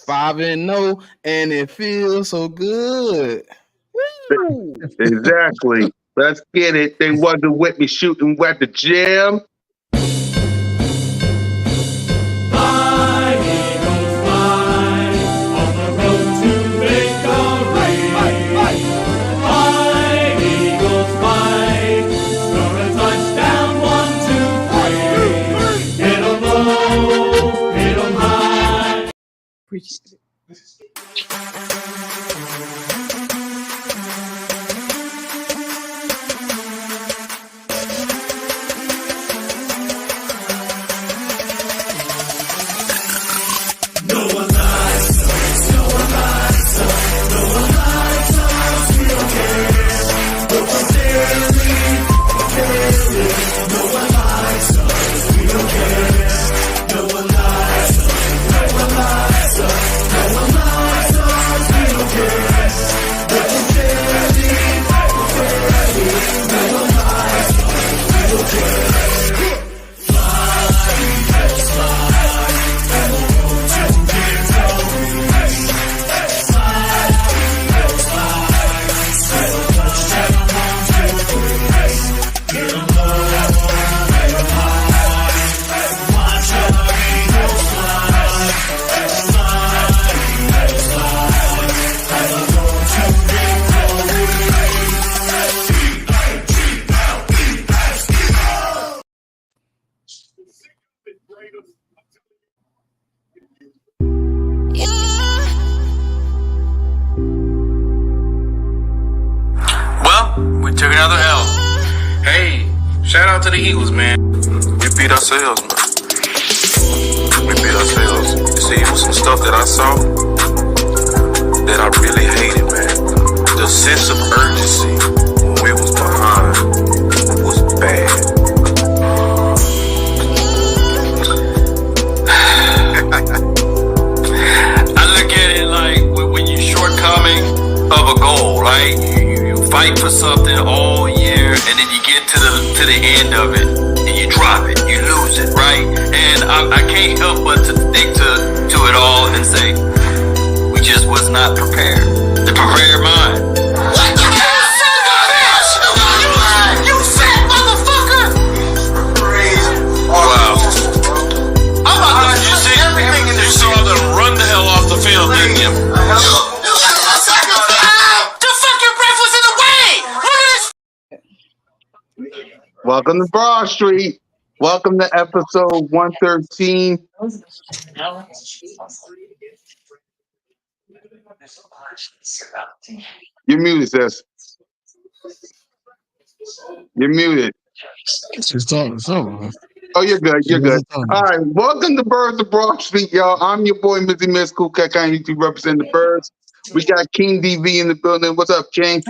5-0, and it feels so good. Woo! Exactly. Let's get it. They wasn't with me shooting at the gym. Fly, Eagles, fly, on the road to victory. Fly, Eagles, fly, score a touchdown, 1, 2, 3. Hit 'em low, hit 'em high. Appreciate it. Well, we took another L. Hey, shout out to the Eagles, man. We beat ourselves, man. We beat ourselves. You see, it was some stuff that I saw that I really hated, man. The sense of urgency when we was behind was bad. I look at it like when you're shortcoming of a goal, right? You fight for something all year, and then you get to the end of it, and you drop it, you lose it, right? And I can't help but to think to it all and say, we just was not prepared. The prepared mind. What the hell, son of a bitch? You fat motherfucker! Wow. I'm about to, you see, you saw them run the hell off the field, didn't you? The fucking ref was in the way! Look at this! Welcome to Broad Street. Welcome to episode 113. You're muted, sis. You're muted. She's talking so. Oh, you're good. You're good. All right. Welcome to Birds of Broad Street, y'all. I'm your boy, Mizzy Miss Cool Cat, YouTube representing the Birds. We got King DV in the building. What's up, King?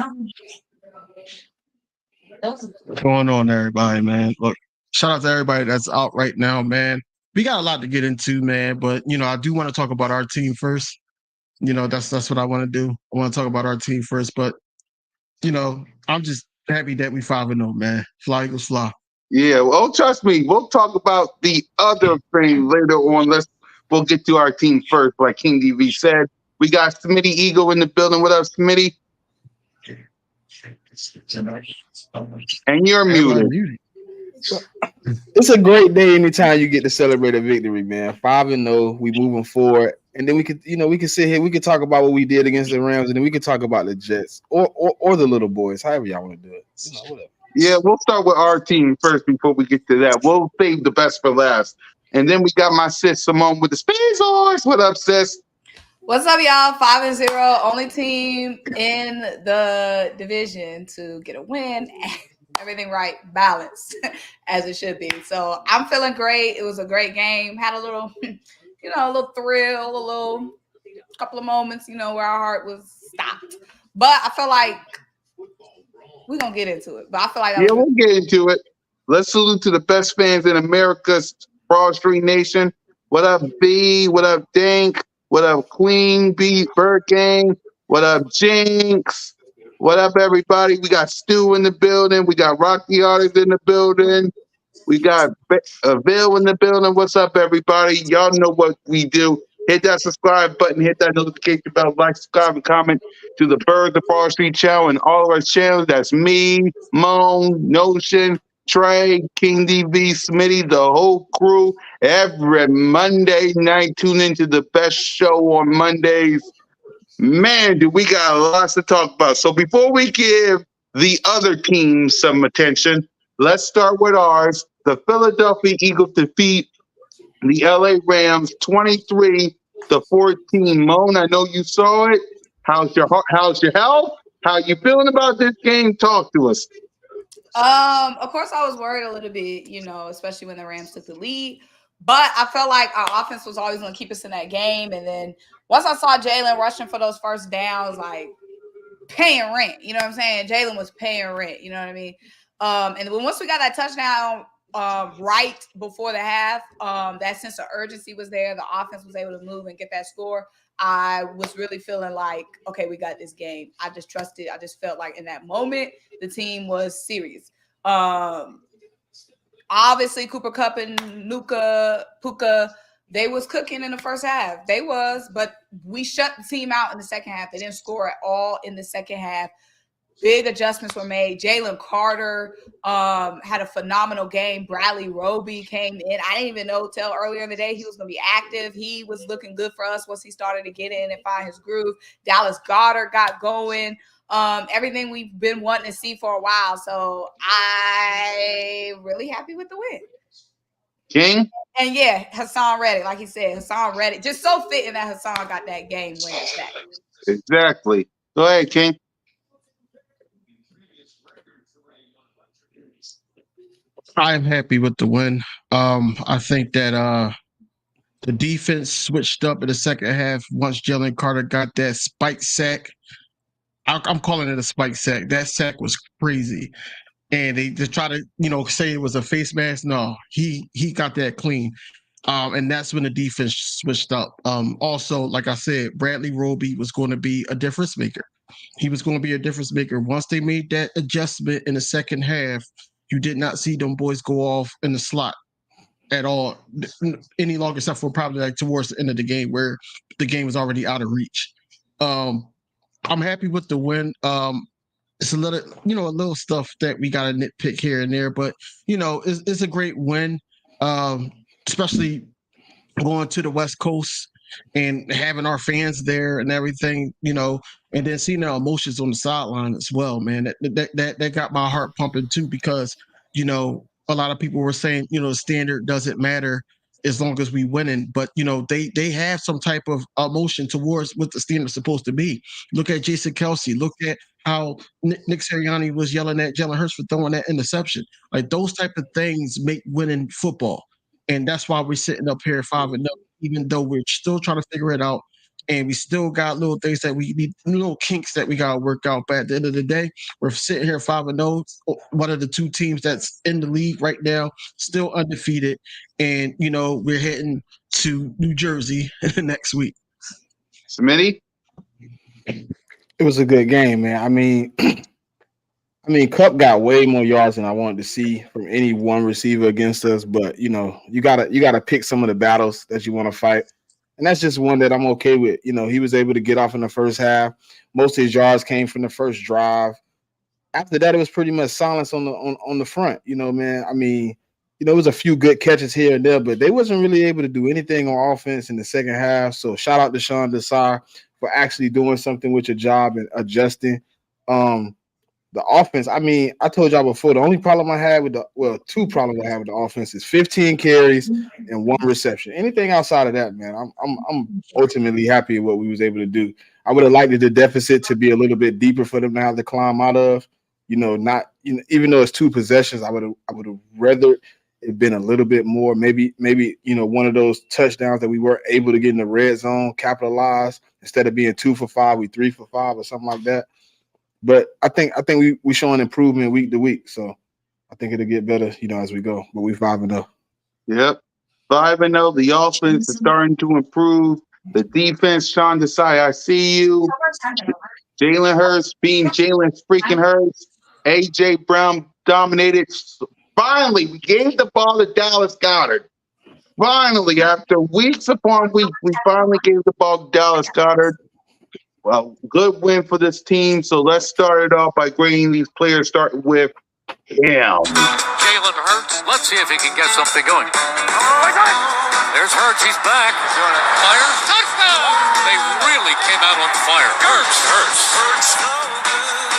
What's going on, everybody, man? Look, shout out to everybody that's out right now, man. We got a lot to get into, man, but I do want to talk about our team first. That's what I want to do. I want to talk about our team first, but I'm just happy that we 5-0, man. Fly Eagles fly. Yeah, well, trust me, we'll talk about the other thing later on. We'll get to our team first, like King DV said. We got Smitty Eagle in the building. What up, Smitty? And you're muted. It's a great day anytime you get to celebrate a victory, man. 5-0, we moving forward, and then we could sit here, we could talk about what we did against the Rams, and then we could talk about the Jets or the little boys, however y'all want to do it. Whatever. Yeah, we'll start with our team first before we get to that. We'll save the best for last, and then we got my sis Simone with the Space Horse. What up, sis? What's up, y'all? 5-0, only team in the division to get a win. Everything right, balanced as it should be. So I'm feeling great. It was a great game. Had a little, a little thrill, a little couple of moments, where our heart was stopped. But I feel like we're gonna get into it. But I feel like we'll get into it. Let's salute to the best fans in America's Broad Street Nation. What up, B? What up, Dink? What up, Queen B? Bird Gang? What up, Jinx? What up, everybody? We got Stu in the building. We got Rocky Artist in the building. We got Bill in the building. What's up, everybody? Y'all know what we do. Hit that subscribe button. Hit that notification bell. Like, subscribe, and comment to the Birds of Fall Street channel and all of our channels. That's me, Moan, Notion, Trey, King DV, Smitty, the whole crew. Every Monday night, tune into the best show on Mondays. Man, do we got lots to talk about. So before we give the other teams some attention, let's start with ours. The Philadelphia Eagles defeat the LA Rams 23-14. Moan, I know you saw it. How's your health? How you feeling about this game? Talk to us. Of course, I was worried a little bit, especially when the Rams took the lead. But I felt like our offense was always going to keep us in that game. And then once I saw Jalen rushing for those first downs, like paying rent, you know what I'm saying? Jalen was paying rent, you know what I mean? And then once we got that touchdown right before the half, that sense of urgency was there. The offense was able to move and get that score. I was really feeling like, okay, we got this game. I just trusted. I just felt like in that moment, the team was serious. Obviously, Cooper Kupp and Puka, they was cooking in the first half. They was, but we shut the team out in the second half. They didn't score at all in the second half. Big adjustments were made. Jalen Carter had a phenomenal game. Bradley Roby came in. I didn't even know till earlier in the day he was going to be active. He was looking good for us once he started to get in and find his groove. Dallas Goedert got going. Everything we've been wanting to see for a while. So I'm really happy with the win. King? And yeah, Hassan Reddick, like he said, Hassan Reddick. Just so fitting that Hassan got that game win back. Exactly. Go ahead, King. I'm happy with the win. I think that the defense switched up in the second half once Jalen Carter got that spike sack. I'm calling it a spike sack. That sack was crazy. And they just try to, say it was a face mask. No, he got that clean. And that's when the defense switched up. Also, like I said, Bradley Roby was going to be a difference maker. He was going to be a difference maker. Once they made that adjustment in the second half, you did not see them boys go off in the slot at all any longer, except for probably like towards the end of the game where the game was already out of reach. I'm happy with the win. It's a little stuff that we got to nitpick here and there, but it's a great win, especially going to the West Coast and having our fans there and everything, and then seeing their emotions on the sideline as well, man. That got my heart pumping too, because a lot of people were saying the standard doesn't matter as long as we winning, but they have some type of emotion towards what the standard's supposed to be. Look at Jason Kelsey. Look at how Nick Sirianni was yelling at Jalen Hurts for throwing that interception. Like those type of things make winning football. And that's why we're sitting up here 5-0, even though we're still trying to figure it out. And we still got little things that we need, little kinks that we got to work out. But at the end of the day, we're sitting here 5-0, one of the two teams that's in the league right now, still undefeated. And, we're heading to New Jersey next week. Smitty? It was a good game, man. I mean, Cup got way more yards than I wanted to see from any one receiver against us. But you gotta pick some of the battles that you want to fight, and that's just one that I'm okay with. He was able to get off in the first half. Most of his yards came from the first drive. After that, it was pretty much silence on the front. Man. I mean, it was a few good catches here and there, but they wasn't really able to do anything on offense in the second half. So shout out to Sean Desai for actually doing something with your job and adjusting. The offense, I mean, I told y'all before, the only problem I had with two problems I have with the offense is 15 carries and one reception. Anything outside of that, man, I'm ultimately happy with what we was able to do. I would have liked the deficit to be a little bit deeper for them to have to climb out of. Even though it's two possessions, I would have rather it been a little bit more. Maybe one of those touchdowns that we were able to get in the red zone, capitalize instead of being 2 for 5, we 3 for 5 or something like that. But I think we showing improvement week to week, so I think it'll get better, as we go. But we 5-0. Yep, 5-0. The offense is starting to improve. The defense, Sean Desai, I see you. Jalen Hurts being Jalen freaking Hurts. AJ Brown dominated. Finally, we gave the ball to Dallas Goedert. Finally, after weeks upon weeks, we finally gave the ball to Dallas Goedert. Well, good win for this team. So let's start it off by grading these players, starting with him. Jalen Hurts. Let's see if he can get something going. There's Hurts. He's back. Fire. Touchdown. They really came out on fire. Hurts.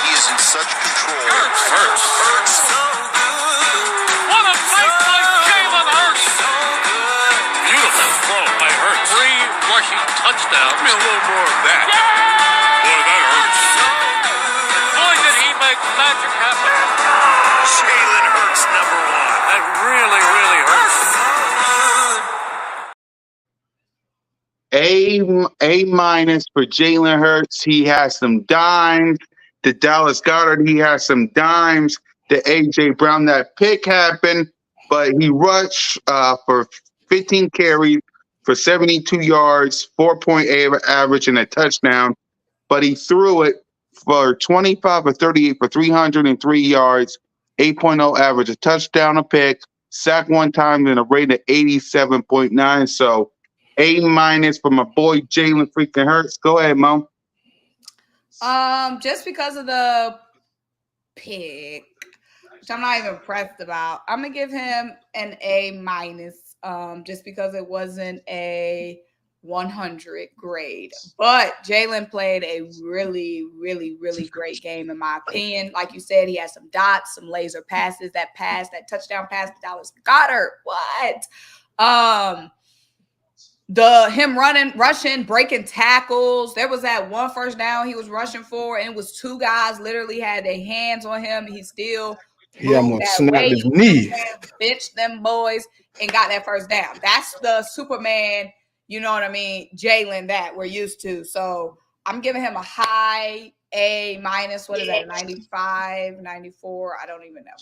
He is in such control. Hurts. What a play by Jalen Hurts. Beautiful throw by Hurts. 3 rushing touchdowns. Give me a little more of that. Boy, that hurts. Boy, did he make magic happen. Jalen Hurts, number 1. That really, really hurts. A minus for Jalen Hurts. He has some dimes. To Dallas Goedert, he has some dimes. To AJ Brown, that pick happened, but he rushed for 15 carries for 72 yards, 4.8 average, and a touchdown. But he threw it for 25 or 38 for 303 yards, 8.0 average, a touchdown, a pick, sack 1 time, and a rate of 87.9. So A minus for my boy Jalen freaking Hurts. Go ahead, Mo. Just because of the pick, which I'm not even impressed about, I'm gonna give him an A minus. Just because it wasn't a 100 grade, but Jalen played a really, really, really great game in my opinion. Like you said, he had some dots, some laser passes. That touchdown pass to Dallas Goedert. What? Him rushing, breaking tackles. There was that one first down he was rushing for, and it was 2 guys literally had their hands on him. He still snapped his knee, benched them boys, and got that first down. That's the Superman, you know what I mean, Jalen that we're used to. So I'm giving him a high A minus. What is that, 95, 94? I don't even know.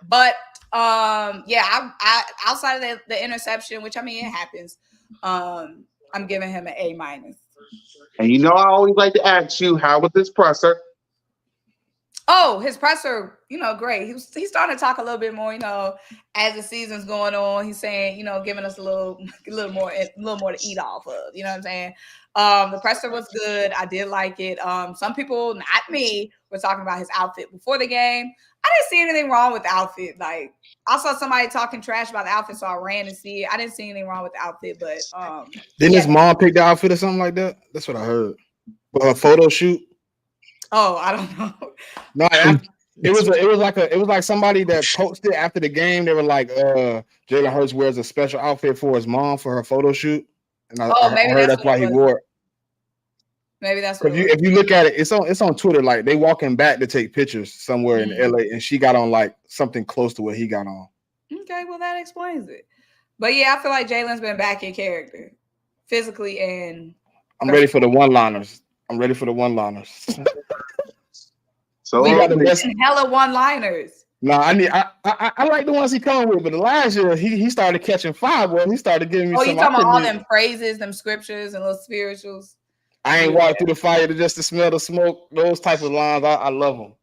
But yeah, I outside of the interception, which I mean it happens, I'm giving him an A minus. And you know, I always like to ask you, how was this presser? Oh, his presser, great. He's starting to talk a little bit more, as the season's going on. He's saying, giving us a little more to eat off of. You know what I'm saying? The presser was good. I did like it. Some people, not me, were talking about his outfit before the game. I didn't see anything wrong with the outfit. Like, I saw somebody talking trash about the outfit, so I ran to see it. I didn't see anything wrong with the outfit, but didn't his mom pick the outfit or something like that? That's what I heard. For a photo shoot. Oh, I don't know. No, it was like somebody that posted after the game. They were like, Jalen Hurts wears a special outfit for his mom for her photo shoot, and I heard that's why he wore it. Maybe that's what if you look at it, it's on Twitter. Like they walking back to take pictures somewhere in LA, and she got on like something close to what he got on. Okay, well that explains it. But yeah, I feel like Jalen's been back in character, physically and. I'm ready for the one-liners. So we got the best hella one-liners. No, I like the ones he come with, but the last year he started catching fire. Well, he started giving me. Oh, you talking about all them phrases, them scriptures, and little spirituals? I ain't walked through the fire just to smell the smoke. Those type of lines, I love them.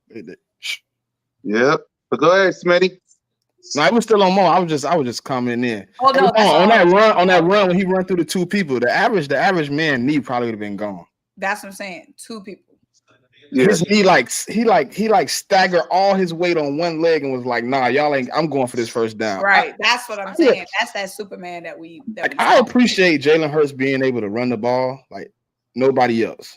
Yep. But go ahead, Smitty. No, I was still on more. I was just commenting in. Oh no, on that run when he run through the 2 people, the average man knee probably would have been gone. That's what I'm saying. 2 people. Yeah. His knee he staggered all his weight on one leg and was like, nah, y'all ain't. I'm going for this first down. Right. That's what I'm saying. That's that Superman that we. I appreciate Jalen Hurts being able to run the ball like nobody else.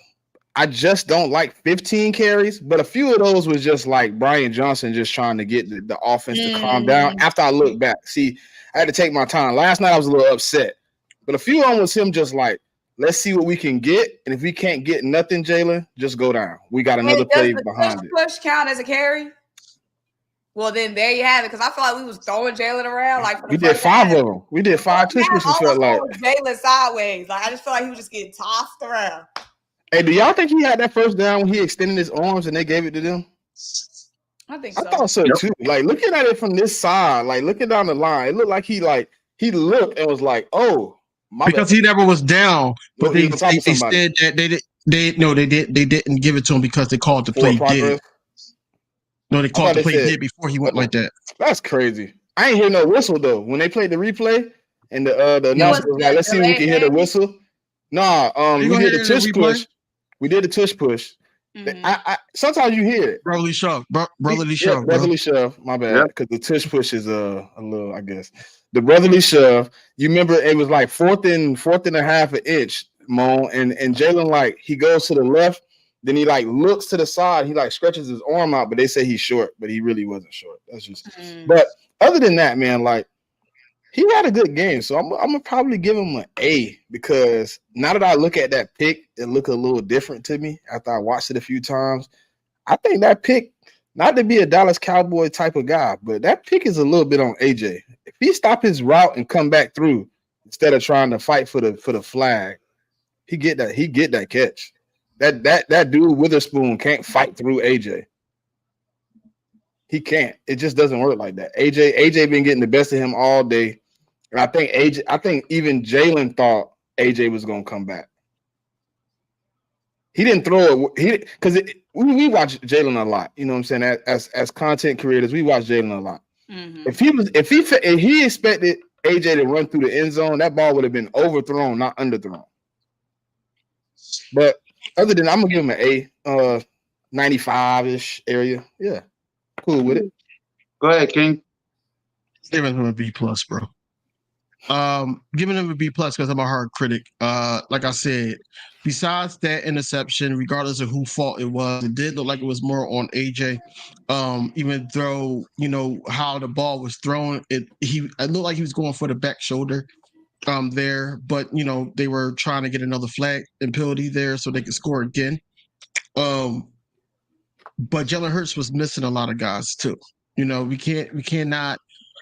I just don't like 15 carries, but a few of those was just like Brian Johnson just trying to get the offense to calm down. After I look back, see, I had to take my time. Last night I was a little upset, but a few of them was him just like, let's see what we can get, and if we can't get nothing, Jalen, just go down. We got another play behind it. Push count as a carry? Well, then there you have it. Because I feel like we was throwing Jalen around. Like we did 5 of them. We did 5 touch pushes. Felt like Jalen sideways. Like I just feel like he was just getting tossed around. Hey, do y'all think he had that first down when he extended his arms and they gave it to them? I think so. I thought so too. Like looking at it from this side, like looking down the line, it looked like he looked and was like, "Oh, because he never was down." But they said that they didn't give it to him because they called the play dead. No, they called the play dead before he went like that. That's crazy. I ain't hear no whistle though when they played the replay. and the announcer was like, "Let's see if we can hear the whistle." Nah, we did the tush push. We did the tush push. I sometimes you hear it. Brotherly shove, brotherly Yeah, shove, brotherly shove. My bad, because the tush push is a little, I guess. The brotherly shove. You remember it was like fourth and a half an inch, Mo, and Jalen like he goes to the left, then he like looks to the side, he like stretches his arm out, but they say he's short, but he really wasn't short. That's just. But other than that, man, like he had a good game, so I'm gonna probably give him an A because now that I look at that pick, it looked a little different to me after I watched it a few times. I think that pick, not to be a Dallas Cowboy type of guy, but that pick is a little bit on AJ. If he stop his route and come back through instead of trying to fight for the flag, he get that catch. That dude Witherspoon can't fight through AJ. He can't. It just doesn't work like that. AJ been getting the best of him all day. And I think even Jalen thought AJ was gonna come back. He didn't throw it. Because we watch Jalen a lot. You know what I'm saying? As content creators, we watch Jalen a lot. If he expected AJ to run through the end zone, that ball would have been overthrown, not underthrown. But other than, I'm gonna give him an A, 95-ish area. Yeah, cool with it. Go ahead, King. Giving him a B+, bro. Giving him a B+ because I'm a hard critic. Like I said, besides that interception, regardless of who fault it was, it did look like it was more on AJ. Even though how the ball was thrown, it looked like he was going for the back shoulder there, but they were trying to get another flag and penalty there so they could score again. But Jalen Hurts was missing a lot of guys too. We cannot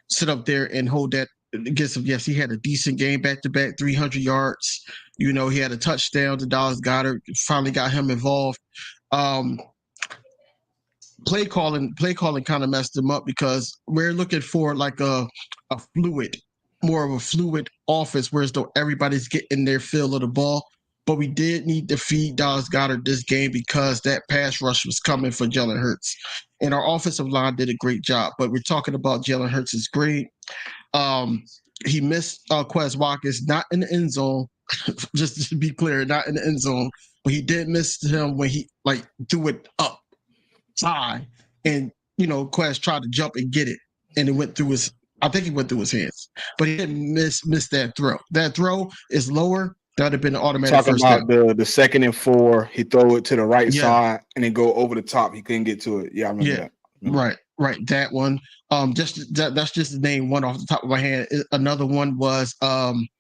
sit up there and hold that against him. Yes, he had a decent game, back-to-back 300 yards. He had a touchdown to Dallas Goedert, finally got him involved. Play calling kind of messed him up because we're looking for like a fluid, more of a fluid offense, whereas though everybody's getting their fill of the ball. But we did need to feed Dallas Goedert this game because that pass rush was coming for Jalen Hurts. And our offensive line did a great job. But we're talking about Jalen Hurts' grade. He missed Quez Watkins, not in the end zone, just to be clear, not in the end zone. But he did miss him when he threw it up high. And, Quez tried to jump and get it. And it went through his hands. But he didn't miss that throw. That throw is lower. That would have been an automatic Talking first about down. the 2nd and 4, he throw it to the right side and then go over the top. He couldn't get to it. Yeah, I remember that. Right. That one. That's just the name one off the top of my head. Another one was Dallas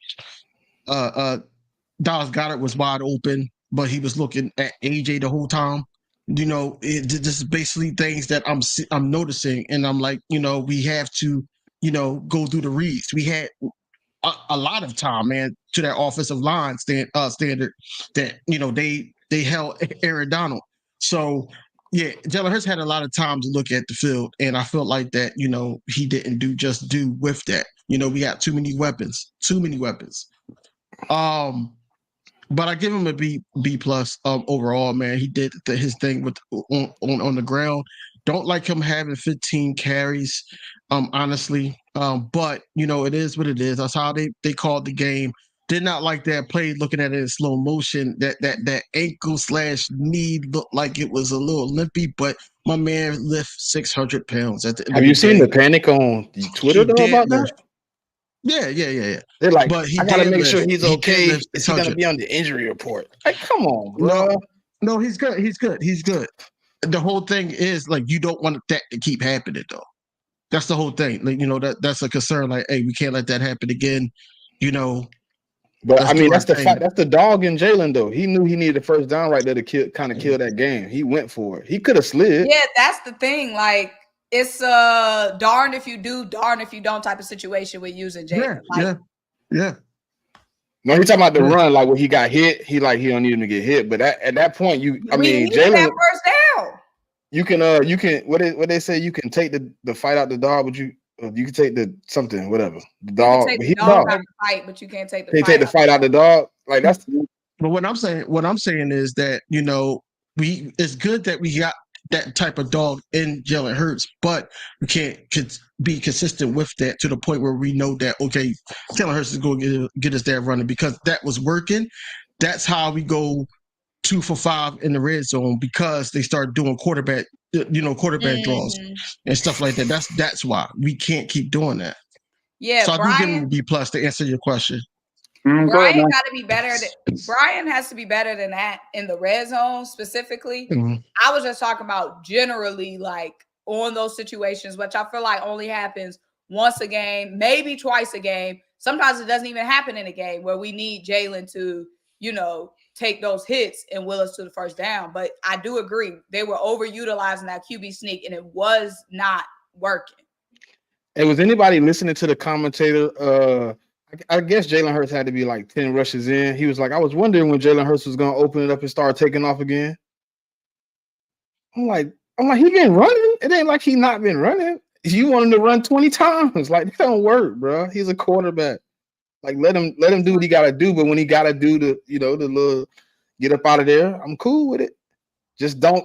Goedert was wide open, but he was looking at AJ the whole time. This is basically things that I'm noticing, and I'm like, we have to, go through the reads. We had a lot of time, man, to that offensive line standard that they held Aaron Donald. So yeah, Jalen Hurts had a lot of time to look at the field, and I felt like that he didn't do with that. We got too many weapons. But I give him a B+ overall, man. He did his thing with on the ground. Don't like him having 15 carries, honestly. But it is what it is. That's how they called the game. Did not like that play. Looking at it in slow motion, that ankle/knee looked like it was a little limpy. But my man lift 600 pounds. Have you seen the panic on Twitter though about that? Yeah. They're like, but I gotta make sure he's okay. Is he gonna be on the injury report? Like, come on, bro. No, he's good. The whole thing is like you don't want that to keep happening though. That's the whole thing. Like, that's a concern. Like, hey, we can't let that happen again. But I mean, that's the fight. That's the dog in Jalen though. He knew he needed a first down right there to kill that game. He went for it. He could have slid. Yeah, that's the thing. Like, it's a darn if you do, darn if you don't type of situation with using Jalen. Yeah. No, he's talking about the run, like when he got hit, he don't need him to get hit. But at that point, Jalen, that first down. You can what they say, you can take the fight out the dog, but you can take the something, whatever. The dog, you can take the dog out the fight, but you can't take the fight out the dog. Like that's. But what I'm saying is that it's good that we got that type of dog in Jalen Hurts, but we can't be consistent with that to the point where we know that, okay, Jalen Hurts is going to get us that running because that was working. That's how we go 2 for 5 in the red zone because they start doing quarterback draws and stuff like that. That's why we can't keep doing that. Yeah, So I do give him a Brian. B+ to answer your question. Go ahead, Brian man. got to be better. Brian has to be better than that in the red zone specifically. Mhm. I was just talking about generally, like on those situations, which I feel like only happens once a game, maybe twice a game. Sometimes it doesn't even happen in a game where we need Jalen to, take those hits and will us to the first down. But I do agree they were overutilizing that QB sneak, and it was not working. Hey, was anybody listening to the commentator? I guess Jalen Hurts had to be like 10 rushes in. He was like, I was wondering when Jalen Hurts was going to open it up and start taking off again. I'm like, he been running. It ain't like he not been running. You want him to run 20 times. Like, that don't work, bro. He's a quarterback. Like, let him do what he got to do. But when he got to do the little get up out of there, I'm cool with it. Just don't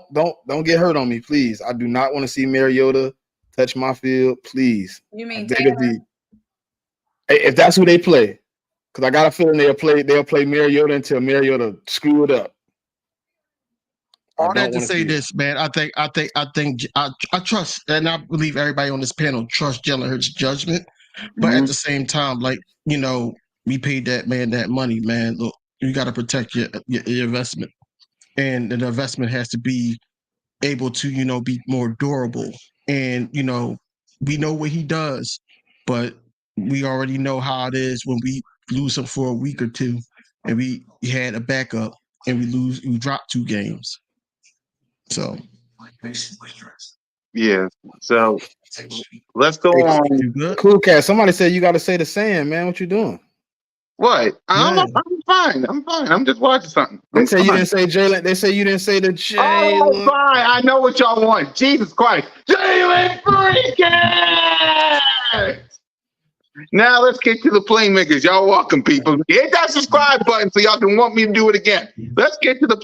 get hurt on me, please. I do not want to see Mariota touch my field, please. You mean I beg of thee. If that's who they play, because I got a feeling they'll play Mariota until Mariota screw it up. All that to say this, man. I think I trust, and I believe everybody on this panel trusts Jalen Hurts' judgment. But at the same time, like, we paid that man that money, man. Look, you got to protect your investment, and the investment has to be able to, be more durable. And we know what he does, but we already know how it is when we lose him for a week or two, and we had a backup, and we dropped 2 games. So, Yeah. So let's go on. you good? Cool cat. Somebody said you got to say the saying, man. What you doing? What? I'm Yeah. fine. I'm fine. I'm just watching something. They say you didn't say Jalen. They say you didn't say the Jalen. Oh, fine. I know what y'all want. Jesus Christ. Jalen freaking! Now let's get to the playmakers. Y'all welcome, people. Hit that subscribe button so y'all can want me to do it again. Let's get to the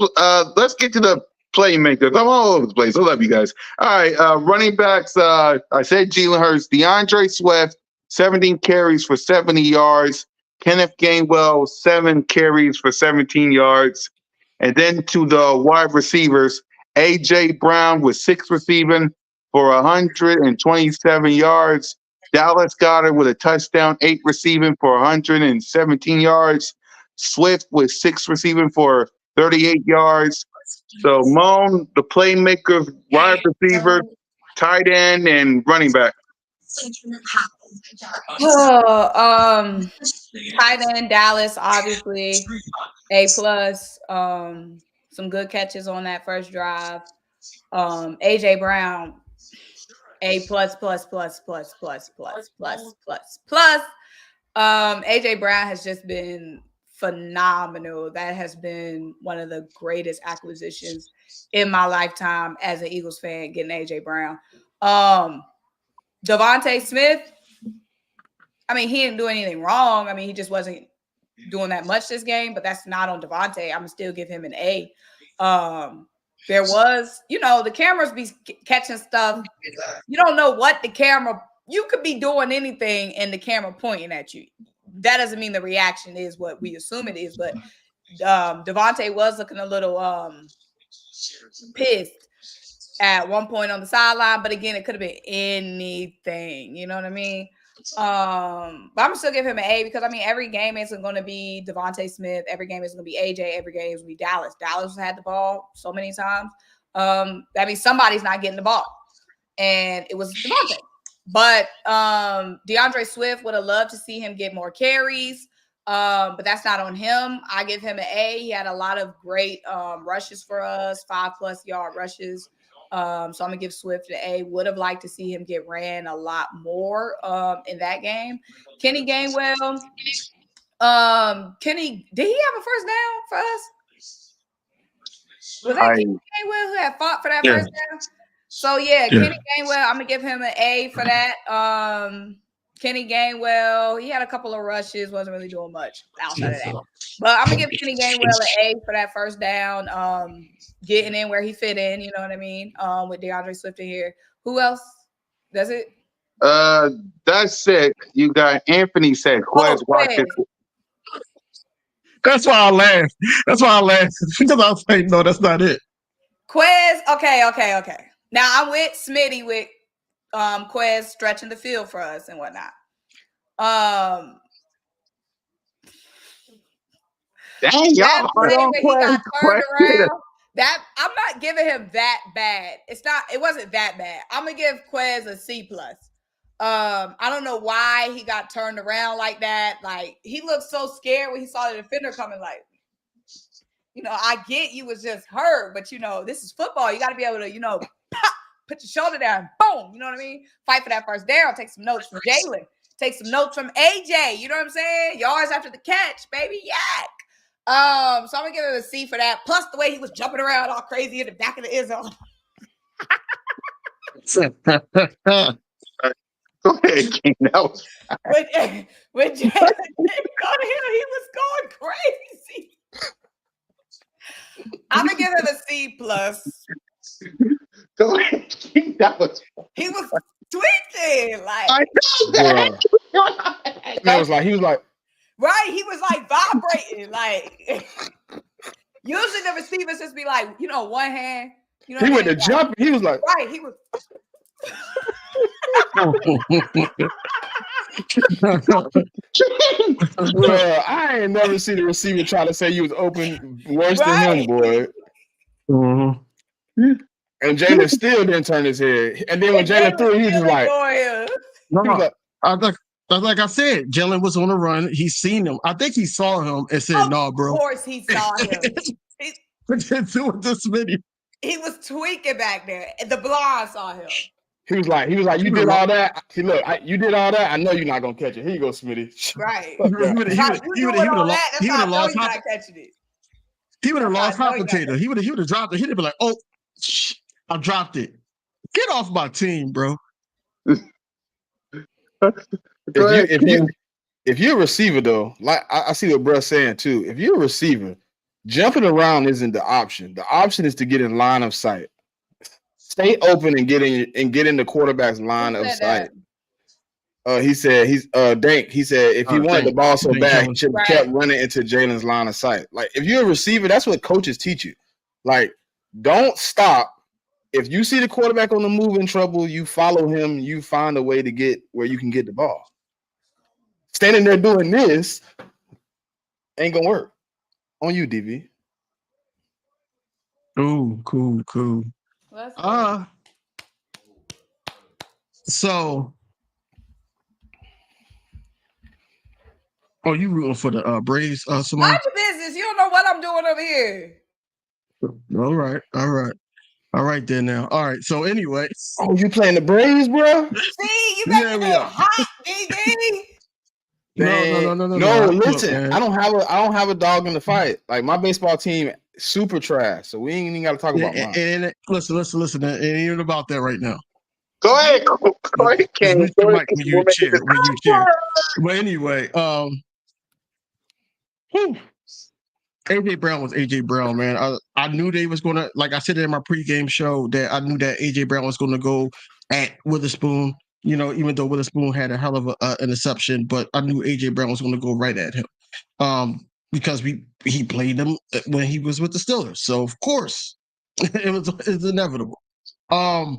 playmakers. I'm all over the place. I love you guys. All right, running backs. I said Jalen Hurts, DeAndre Swift, 17 carries for 70 yards. Kenneth Gainwell, 7 carries for 17 yards. And then to the wide receivers, A.J. Brown with 6 receiving for 127 yards. Dallas Goedert with a touchdown, 8 receiving for 117 yards. Swift with 6 receiving for 38 yards. So Moan, the playmaker, wide receiver, tight end, and running back. Tight end Dallas, obviously A+. Some good catches on that first drive. AJ Brown, A+++++++++++. AJ Brown has just been phenomenal. That has been one of the greatest acquisitions in my lifetime as an Eagles fan, getting AJ Brown. Devontae Smith, I mean, he didn't do anything wrong. I mean, he just wasn't doing that much this game, but that's not on Devontae. I'm gonna still give him an A. There was, the cameras be catching stuff. You don't know what the camera, you could be doing anything and the camera pointing at you. That doesn't mean the reaction is what we assume it is, but Devontae was looking a little pissed at one point on the sideline, but again, it could have been anything, you know what I mean? But I'm gonna still give him an A because every game isn't going to be Devontae Smith. Every game isn't going to be AJ. Every game is going to be Dallas. Dallas had the ball so many times. That means somebody's not getting the ball, and it was Devontae. But DeAndre Swift would have loved to see him get more carries, but that's not on him. I give him an A. He had a lot of great rushes for us, 5+ yard rushes. So I'm gonna give Swift an A. Would have liked to see him get ran a lot more in that game. Kenny Gainwell, Kenny, did he have a first down for us? Was that Kenny Gainwell who had fought for that first down? So Kenny Gainwell, I'm gonna give him an A for that. Kenny Gainwell, he had a couple of rushes, wasn't really doing much outside of that. But I'm gonna give Kenny Gainwell an A for that first down, getting in where he fit in. You know what I mean? With DeAndre Swift in here. Who else? That's it. That's it. You got Anthony said Quez Watkins. That's why I laughed. That's why I laughed because I was like, no, that's not it. Quez. Okay. Now I'm with Smitty with Quez stretching the field for us and whatnot. Dang, y'all hard on he got turned Quez. around. That I'm not giving him that bad. It wasn't that bad. I'm gonna give Quez a C+. I don't know why he got turned around like that. Like he looked so scared when he saw the defender coming. Like, I get you was just hurt, but this is football. You got to be able to, pop, put your shoulder down, boom. You know what I mean? Fight for that first down. Take some notes from Jalen. Take some notes from AJ. You know what I'm saying? Yards after the catch, baby. Yak. So I'm gonna give him a C for that. Plus the way he was jumping around all crazy in the back of the end zone. Go ahead, King. That was when Jalen didn't go to him, he was going crazy. I'm gonna give him a C+. Go ahead, King. That was. He was tweaking like. I know that. He was like. Right, he was like vibrating, like usually the receivers just be like, one hand. He went to jump. He was like, right. He was. Bro, I ain't never seen a receiver try to say you was open worse than him, boy. Mm-hmm. And Jalen still didn't turn his head. And then when Jalen threw, he was just like, like I said, Jalen was on the run. He seen him. I think he saw him and said, "No, bro." Of course, he saw him. He was tweaking back there. The blonde saw him. He was like, you did all that. You did all that. I know you're not gonna catch it. Here you go, Smitty. Right. He would have lost half potato. He would have dropped it. He'd be like, "Oh, I dropped it. Get off my team, bro." If you're a receiver though, like I see what Bruh's saying too. If you're a receiver, jumping around isn't the option. The option is to get in line of sight. Stay open and get in the quarterback's line of sight. He said Dank. He said if he wanted the ball so bad, he should have kept running into Jalen's line of sight. Like if you're a receiver, that's what coaches teach you. Like, don't stop. If you see the quarterback on the move in trouble, you follow him. You find a way to get where you can get the ball. Standing there doing this ain't gonna work. On you, DV. Ooh, cool. So, you rooting for the Braves, Simone? Mind your business. You don't know what I'm doing over here. All right then now. All right. So anyway. Oh, you playing the Braves, bro? See, you got me hot, DV. No, listen. Look, I don't have a dog in the fight. Like my baseball team, super trash. So we ain't even got to talk about mine. And listen. It ain't even about that right now. Go ahead, King. When you cheer. But anyway, AJ Brown was AJ Brown, man. I knew they was gonna, like I said in my pregame show, that I knew that AJ Brown was gonna go at Witherspoon. Even though Witherspoon had a hell of an interception, but I knew AJ Brown was gonna go right at him. Because he played him when he was with the Steelers, so of course it's inevitable. Dallas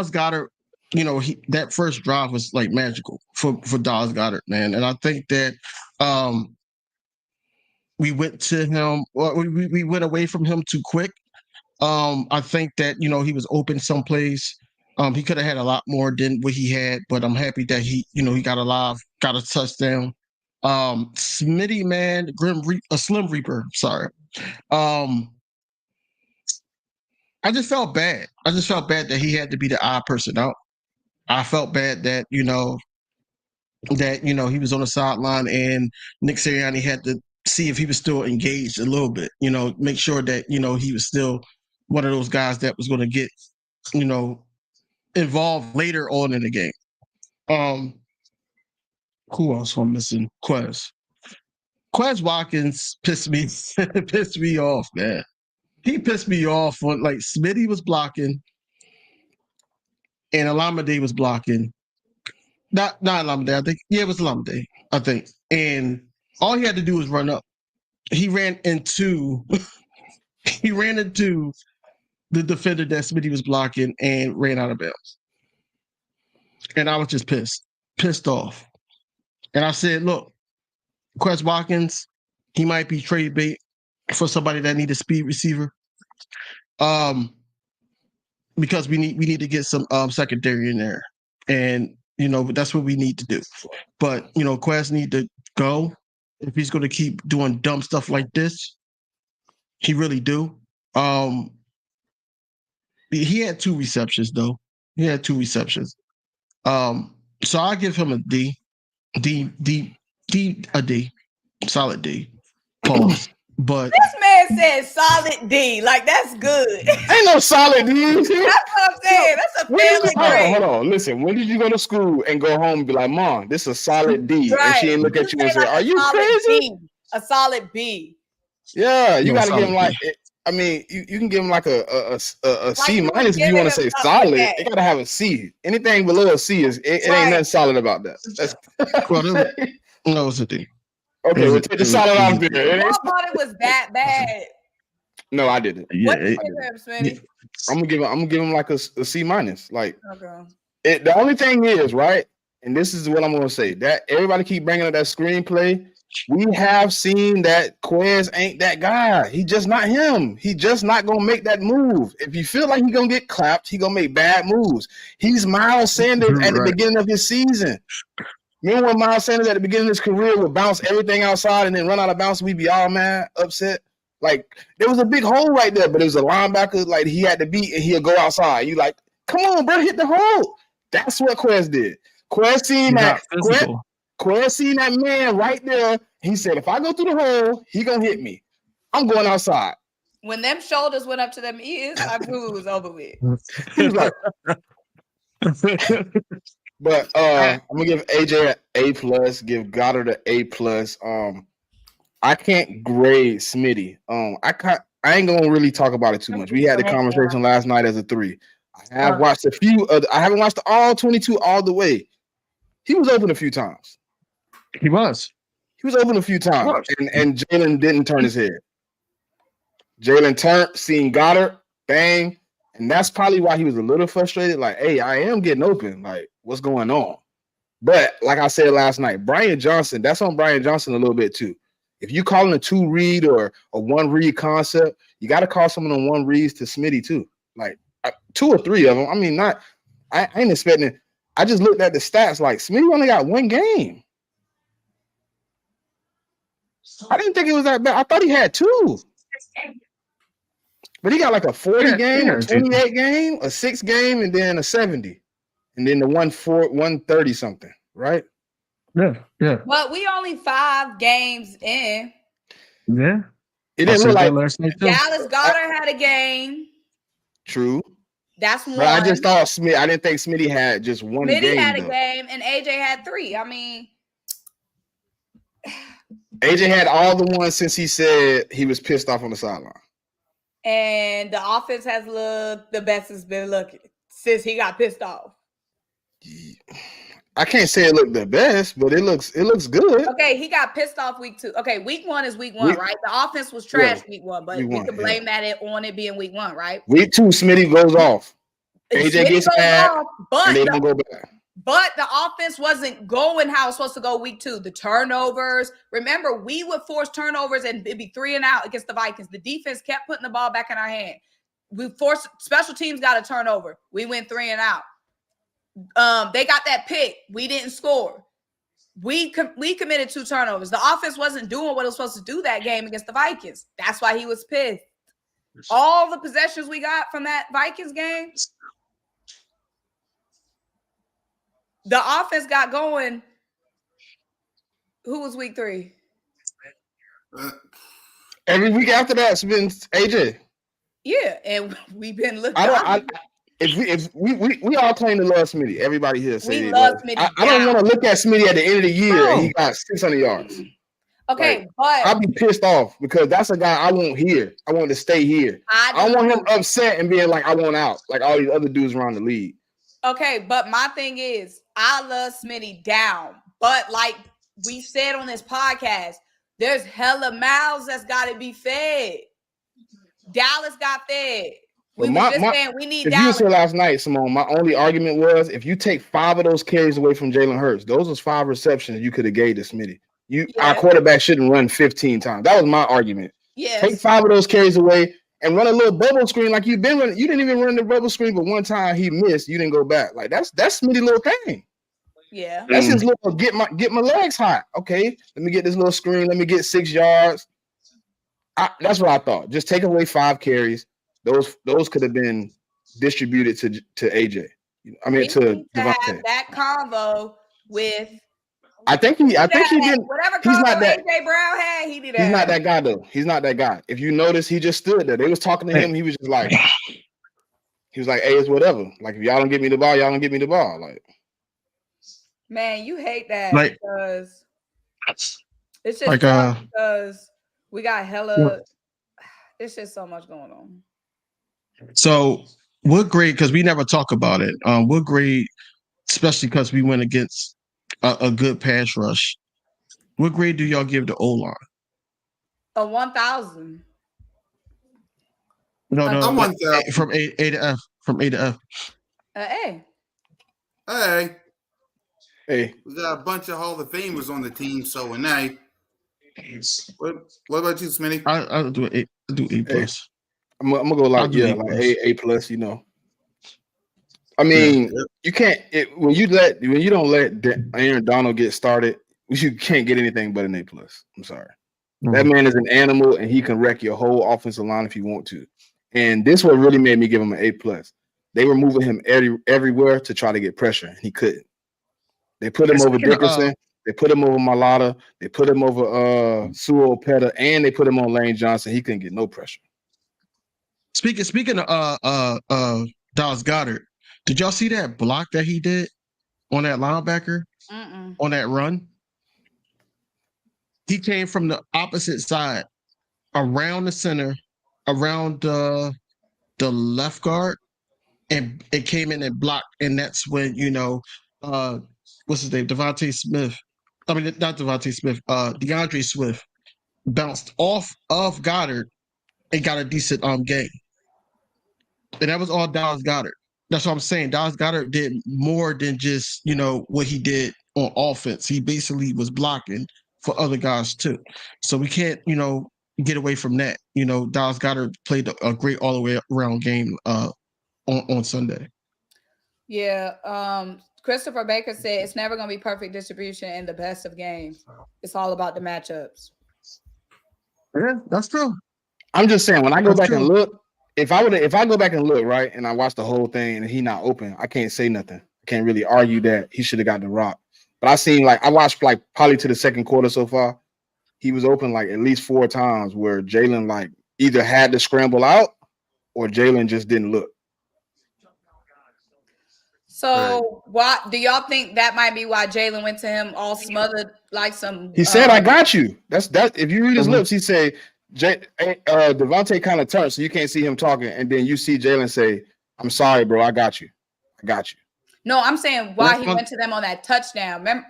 Goedert, that first drive was like magical for Dallas Goedert, man, and I think that we went to him. Well, we went away from him too quick. I think that he was open someplace. He could have had a lot more than what he had, but I'm happy that he got alive, got a touchdown. Smitty, man, a Slim Reaper. Sorry. I just felt bad. That he had to be the odd person out. I felt bad that he was on the sideline and Nick Sirianni had to see if he was still engaged a little bit. Make sure that he was still one of those guys that was going to get involved later on in the game. Who else am I missing? Quez Watkins pissed me off, man. He pissed me off when like Smitty was blocking and Alameda was blocking. Not Alameda, I think. Yeah, it was Alameda, I think. And all he had to do was run up. He ran into the defender that Smitty was blocking and ran out of bounds. And I was just pissed off. And I said, look, Quez Watkins, he might be trade bait for somebody that need a speed receiver. Because we need to get some secondary in there. And that's what we need to do. But Quez need to go if he's going to keep doing dumb stuff like this. He really do. He had 2 receptions though. So I give him a D, solid D. Pause. But this man said solid D. Like, that's good. Ain't no solid D. That's what I'm saying. That's a failing grade. Hold on. Listen, when did you go to school and go home and be like, Mom, this is a solid D? Right. And she didn't look at you and say, like are you crazy? B, a solid B. Yeah, you got to give him B. like, I mean, you can give him like a C you minus if you want to say solid. like It got to have a C. Anything below a C it ain't nothing solid about that. No, it's a D. Okay, we'll take the solid off there. I thought it was that bad. No, I didn't. Yeah, what did you give him, Smitty? I'm gonna give him like a C minus. Like, okay. The only thing is, right, and this is what I'm gonna say, that everybody keep bringing up that screenplay. We have seen that Quez ain't that guy. He just not him. He just not gonna make that move. If you feel like he gonna get clapped, he gonna make bad moves. He's Miles Sanders at the beginning of his season. Remember when Miles Sanders at the beginning of his career would bounce everything outside and then run out of bounds, we'd be all mad, upset. Like, there was a big hole right there, but it was a linebacker like he had to beat and he'll go outside. You like, come on, bro, hit the hole. That's what Quez did. Quez seen that. Quez seen that man right there. He said, if I go through the hole, he gonna hit me. I'm going outside. When them shoulders went up to them ears, I knew it was over with. He was like, but I'm gonna give AJ an A+, give Goddard an A+. I can't grade Smitty. I ain't gonna really talk about it too much. We had the conversation last night as a 3. I have watched a few. I haven't watched all 22 all the way. He was open a few times. He was open a few times, and Jalen didn't turn his head. Jalen turned, seen Goddard, bang, and that's probably why he was a little frustrated. Like, hey, I am getting open. Like, what's going on? But like I said last night, Brian Johnson, that's on Brian Johnson a little bit too. If you calling a 2-read or a 1-read concept, you got to call some of them 1-reads to Smitty too. Like 2 or 3 of them. I mean, I ain't expecting. I just looked at the stats. Like, Smitty only got 1 game. I didn't think it was that bad. I thought he had 2. But he got like a 40 game, a 28 game, a 6 game, and then a 70. And then the 130 something, right? Yeah. But we only 5 games in. Yeah. It didn't look like Dallas Goddard had a game. True. That's 1. But I just thought Smith. I didn't think Smitty had just 1 game. Smitty had a game, and AJ had 3. I mean, AJ had all the ones since he said he was pissed off on the sideline. And the offense has looked the best it's been looking since he got pissed off. I can't say it looked the best, but it looks good. Okay, he got pissed off week 2. Okay, week 1 is week 1, right? The offense was trash week 1, but we can blame that on it being week 1, right? Week 2, Smitty goes off. AJ gets mad, and they don't go back. But the offense wasn't going how it's supposed to go week 2. The turnovers. Remember, we would force turnovers and it'd be 3 and out against the Vikings. The defense kept putting the ball back in our hand. We forced special teams got a turnover. We went 3 and out. They got that pick. We didn't score. We committed 2 turnovers. The offense wasn't doing what it was supposed to do that game against the Vikings. That's why he was pissed. All the possessions we got from that Vikings game, the offense got going. Who was week 3? Every week after that, it's been AJ. Yeah, and we've been looking. if we all claim to love Smitty, everybody here say We they love love. Smitty I don't down. want to look at Smitty at the end of the year and No. he got 600 yards. Okay, Like, but I'll be pissed off because that's a guy I want here. I want to stay here. I don't want him upset and being like I want out, like all these other dudes around the league. Okay, but my thing is, I love Smitty down. But like we said on this podcast, there's hella mouths that's got to be fed. Dallas got fed. We were just saying we need if Dallas. You was here last night, Simone, my only argument was if you take 5 of those carries away from Jalen Hurts, those was 5 receptions you could have gave to Smitty. Our quarterback shouldn't run 15 times. That was my argument. Yes. Take 5 of those carries away and run a little bubble screen like you've been running. You didn't even run the bubble screen, but one time he missed. You didn't go back. Like that's Smitty little thing. Yeah. That's his little get my legs hot. Okay, let me get this little screen. Let me get 6 yards. That's what I thought. Just take away 5 carries. Those could have been distributed to AJ. I mean to Devontae. That convo with. I think he did. Whatever He's not that. AJ Brown had, he did that. He's not that guy though. He's not that guy. If you notice, he just stood there. They was talking to him. He was just like, hey, it's whatever. Like if y'all don't get me the ball, y'all don't get me the ball. Like, man, you hate that because it's just like because we got hella. It's just so much going on. So what grade? Because we never talk about it. What grade, especially because we went against a good pass rush. What grade do y'all give the O-line? A 1,000. No, 1,000 from A to F. From A to F. A. Hey, we got a bunch of Hall of Famers on the team, so an A. What about you, Smitty? I'll do A. I'll do A plus. I'm gonna go like A plus. You know, I mean, you can't when you don't let Aaron Donald get started, you can't get anything but an A plus. I'm sorry, that man is an animal and he can wreck your whole offensive line if you want to. And this what really made me give him an A plus. They were moving him everywhere to try to get pressure, and he couldn't. They put him over Dickerson. They put him over Malata. They put him over Sewell Petta, and they put him on Lane Johnson. He couldn't get no pressure. Speaking of Dallas Goedert, did y'all see that block that he did on that linebacker on that run? He came from the opposite side, around the center, around the left guard, and it came in and blocked. And that's when what's his name, Devontae Smith. I mean, not Devontae Smith. DeAndre Swift bounced off of Goddard and got a decent game. And that was all Dallas Goedert. That's what I'm saying. Dallas Goedert did more than just, what he did on offense. He basically was blocking for other guys too. So we can't, get away from that. Dallas Goedert played a great all the way around game on Sunday. Yeah. Christopher Baker said it's never going to be perfect distribution in the best of games. It's all about the matchups. Yeah, that's true. I'm just saying when I go back and look, if I go back and look, right, and I watch the whole thing and he not open, I can't say nothing. I can't really argue that he should have got the rock. But I watched probably to the second quarter so far. He was open at least 4 times where Jalen either had to scramble out or Jalen just didn't look. So why do y'all think that might be why Jalen went to him all smothered like some? He said, "I got you." That's if you read his lips, he said, Devontae kind of turned so you can't see him talking, and then you see Jalen say, "I'm sorry, bro. I got you. I got you." No, I'm saying why he went to them on that touchdown. Remember,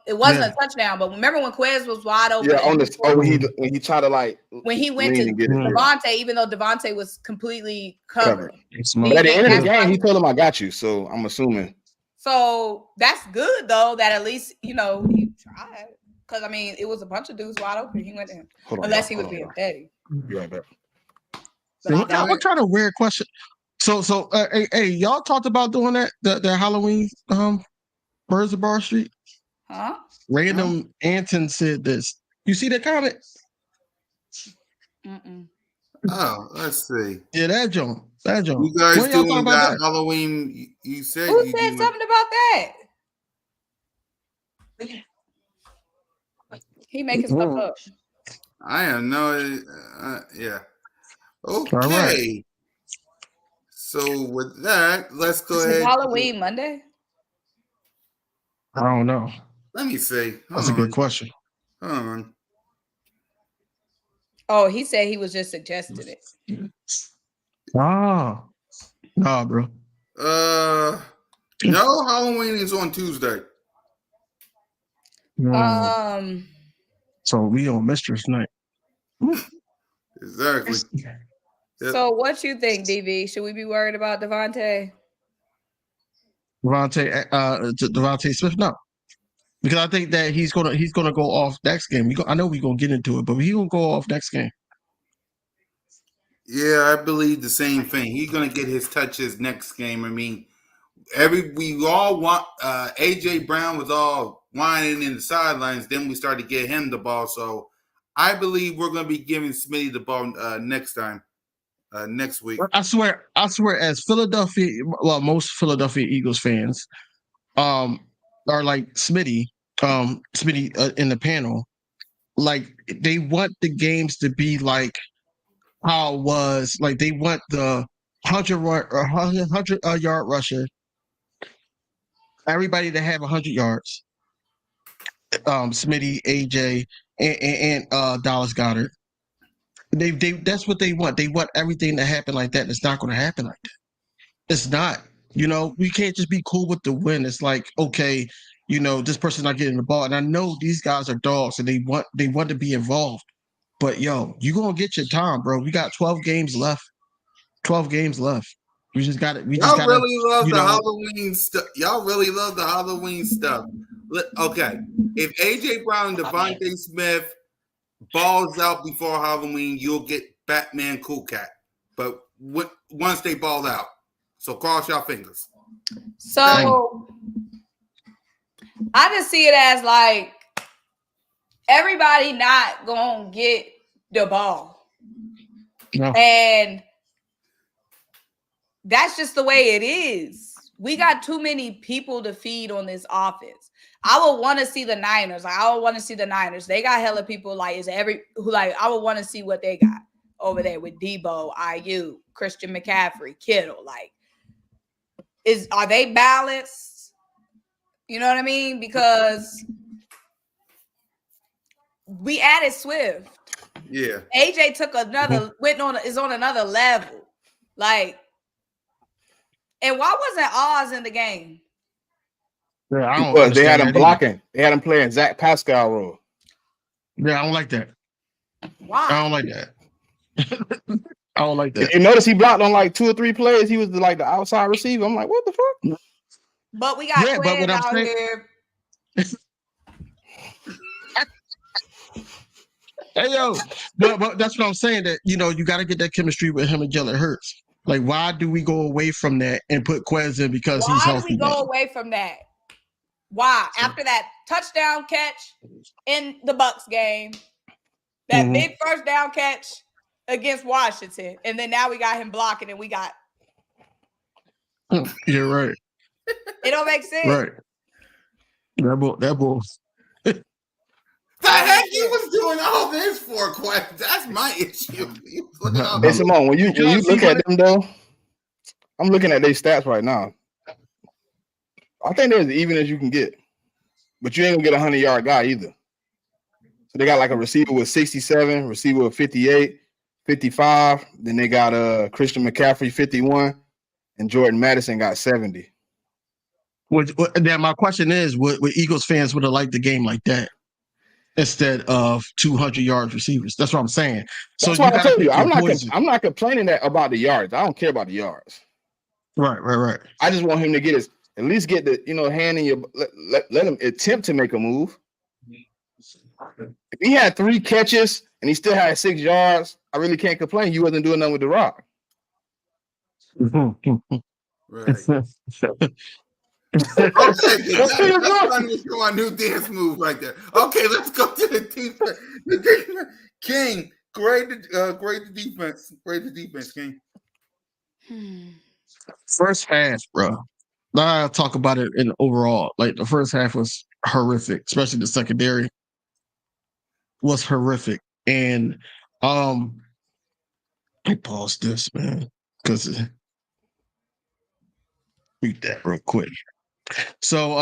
it wasn't a touchdown, but remember when Quez was wide open? Yeah, when he tried to when he went to Devontae, even though Devontae was completely covered. But at the end of the game, he told him, "I got you." So I'm assuming. So that's good though. That at least he tried. Because I mean, it was a bunch of dudes wide open. He went to him, unless he was being petty. Right back. What kind of weird question? So, hey, y'all talked about doing that the Halloween Birds of Bar Street. Huh? Random Anton said this. You see that comment? Oh, let's see. Yeah, that joint. You guys doing that Halloween? You said who said something about that? He making stuff up. I am no. Yeah. Okay. All right. So with that, let's go Is ahead. Halloween Monday? I don't know. Let me see. That's a good question. Hold on. Oh, he said he was just suggesting it. Nah, bro. No, Halloween is on Tuesday. So we on Mistress Night. Exactly. So what you think, DV? Should we be worried about Devontae? Devontae Smith? No, because I think that he's gonna go off next game. I know we're gonna get into it, but he's gonna go off next game. Yeah, I believe the same thing. He's gonna get his touches next game. I mean, we all want AJ Brown was all whining in the sidelines. Then we started to get him the ball. So I believe we're gonna be giving Smitty the ball next week. I swear, as Philadelphia, well, most Philadelphia Eagles fans, are like Smitty, in the panel, like they want the games to be like how it was. Like they want the 100 yard rusher, everybody to have 100 yards. Smitty, AJ, and Dallas Goedert. They that's what they want. They want everything to happen like that. And it's not going to happen like that. It's not. We can't just be cool with the win. It's like, okay, this person's not getting the ball, and I know these guys are dogs, and they want to be involved. But yo, you gonna get your time, bro. We got 12 games left. 12 games left. We just got it. Y'all really love the Halloween stuff. Y'all really love the Halloween stuff. Okay, if AJ Brown and Devontae Smith balls out before Halloween, you'll get Batman Cool Cat. But once they ball out, so cross your fingers. So I just see it as like everybody not gonna get the ball, and that's just the way it is. We got too many people to feed on this offense. I would want to see the Niners. I would want to see the Niners. They got hella people. I would want to see what they got over there with Debo, IU, Christian McCaffrey, Kittle. Are they balanced? You know what I mean? Because we added Swift. Yeah. AJ is on another level. And why wasn't Oz in the game? Yeah, because they had him blocking. Either. They had him playing Zach Pascal role. Yeah, I don't like that. Why? I don't like that. I don't like that. You notice he blocked on like 2 or 3 plays. He was the outside receiver. I'm like, what the fuck? But we got Quinn out here. Hey yo, but that's what I'm saying. That you got to get that chemistry with him and Jalen Hurts. Like, why do we go away from that and put Quez in because he's healthy? Why do we go away from that? Why? After that touchdown catch in the Bucs game, that big first down catch against Washington, and then now we got him blocking, and we got. You're right. It don't make sense. Right. That bull. The heck you was doing all this for, Quest? That's my issue. Hey, Simone, when you look at them though, I'm looking at their stats right now. I think they're as even as you can get, but you ain't gonna get a 100-yard guy either. So they got a receiver with 67, receiver with 58, 55. Then they got Christian McCaffrey 51, and Jordan Madison got 70. Now my question is, would Eagles fans would have liked the game like that instead of 200 yards receivers? That's what I'm saying. So that's why I told you I'm not complaining about the yards. I don't care about the yards. Right. I just want him to get at least get the hand in your let him attempt to make a move. If he had 3 catches and he still had 6 yards, I really can't complain. You wasn't doing nothing with the rock. Right. Okay, that's my new dance move right there. Okay, let's go to the defense. King, grade the defense. Grade the defense, King. First half, bro. Now I'll talk about it in overall. The first half was horrific, especially the secondary was horrific. And I paused this, man, because read that real quick. So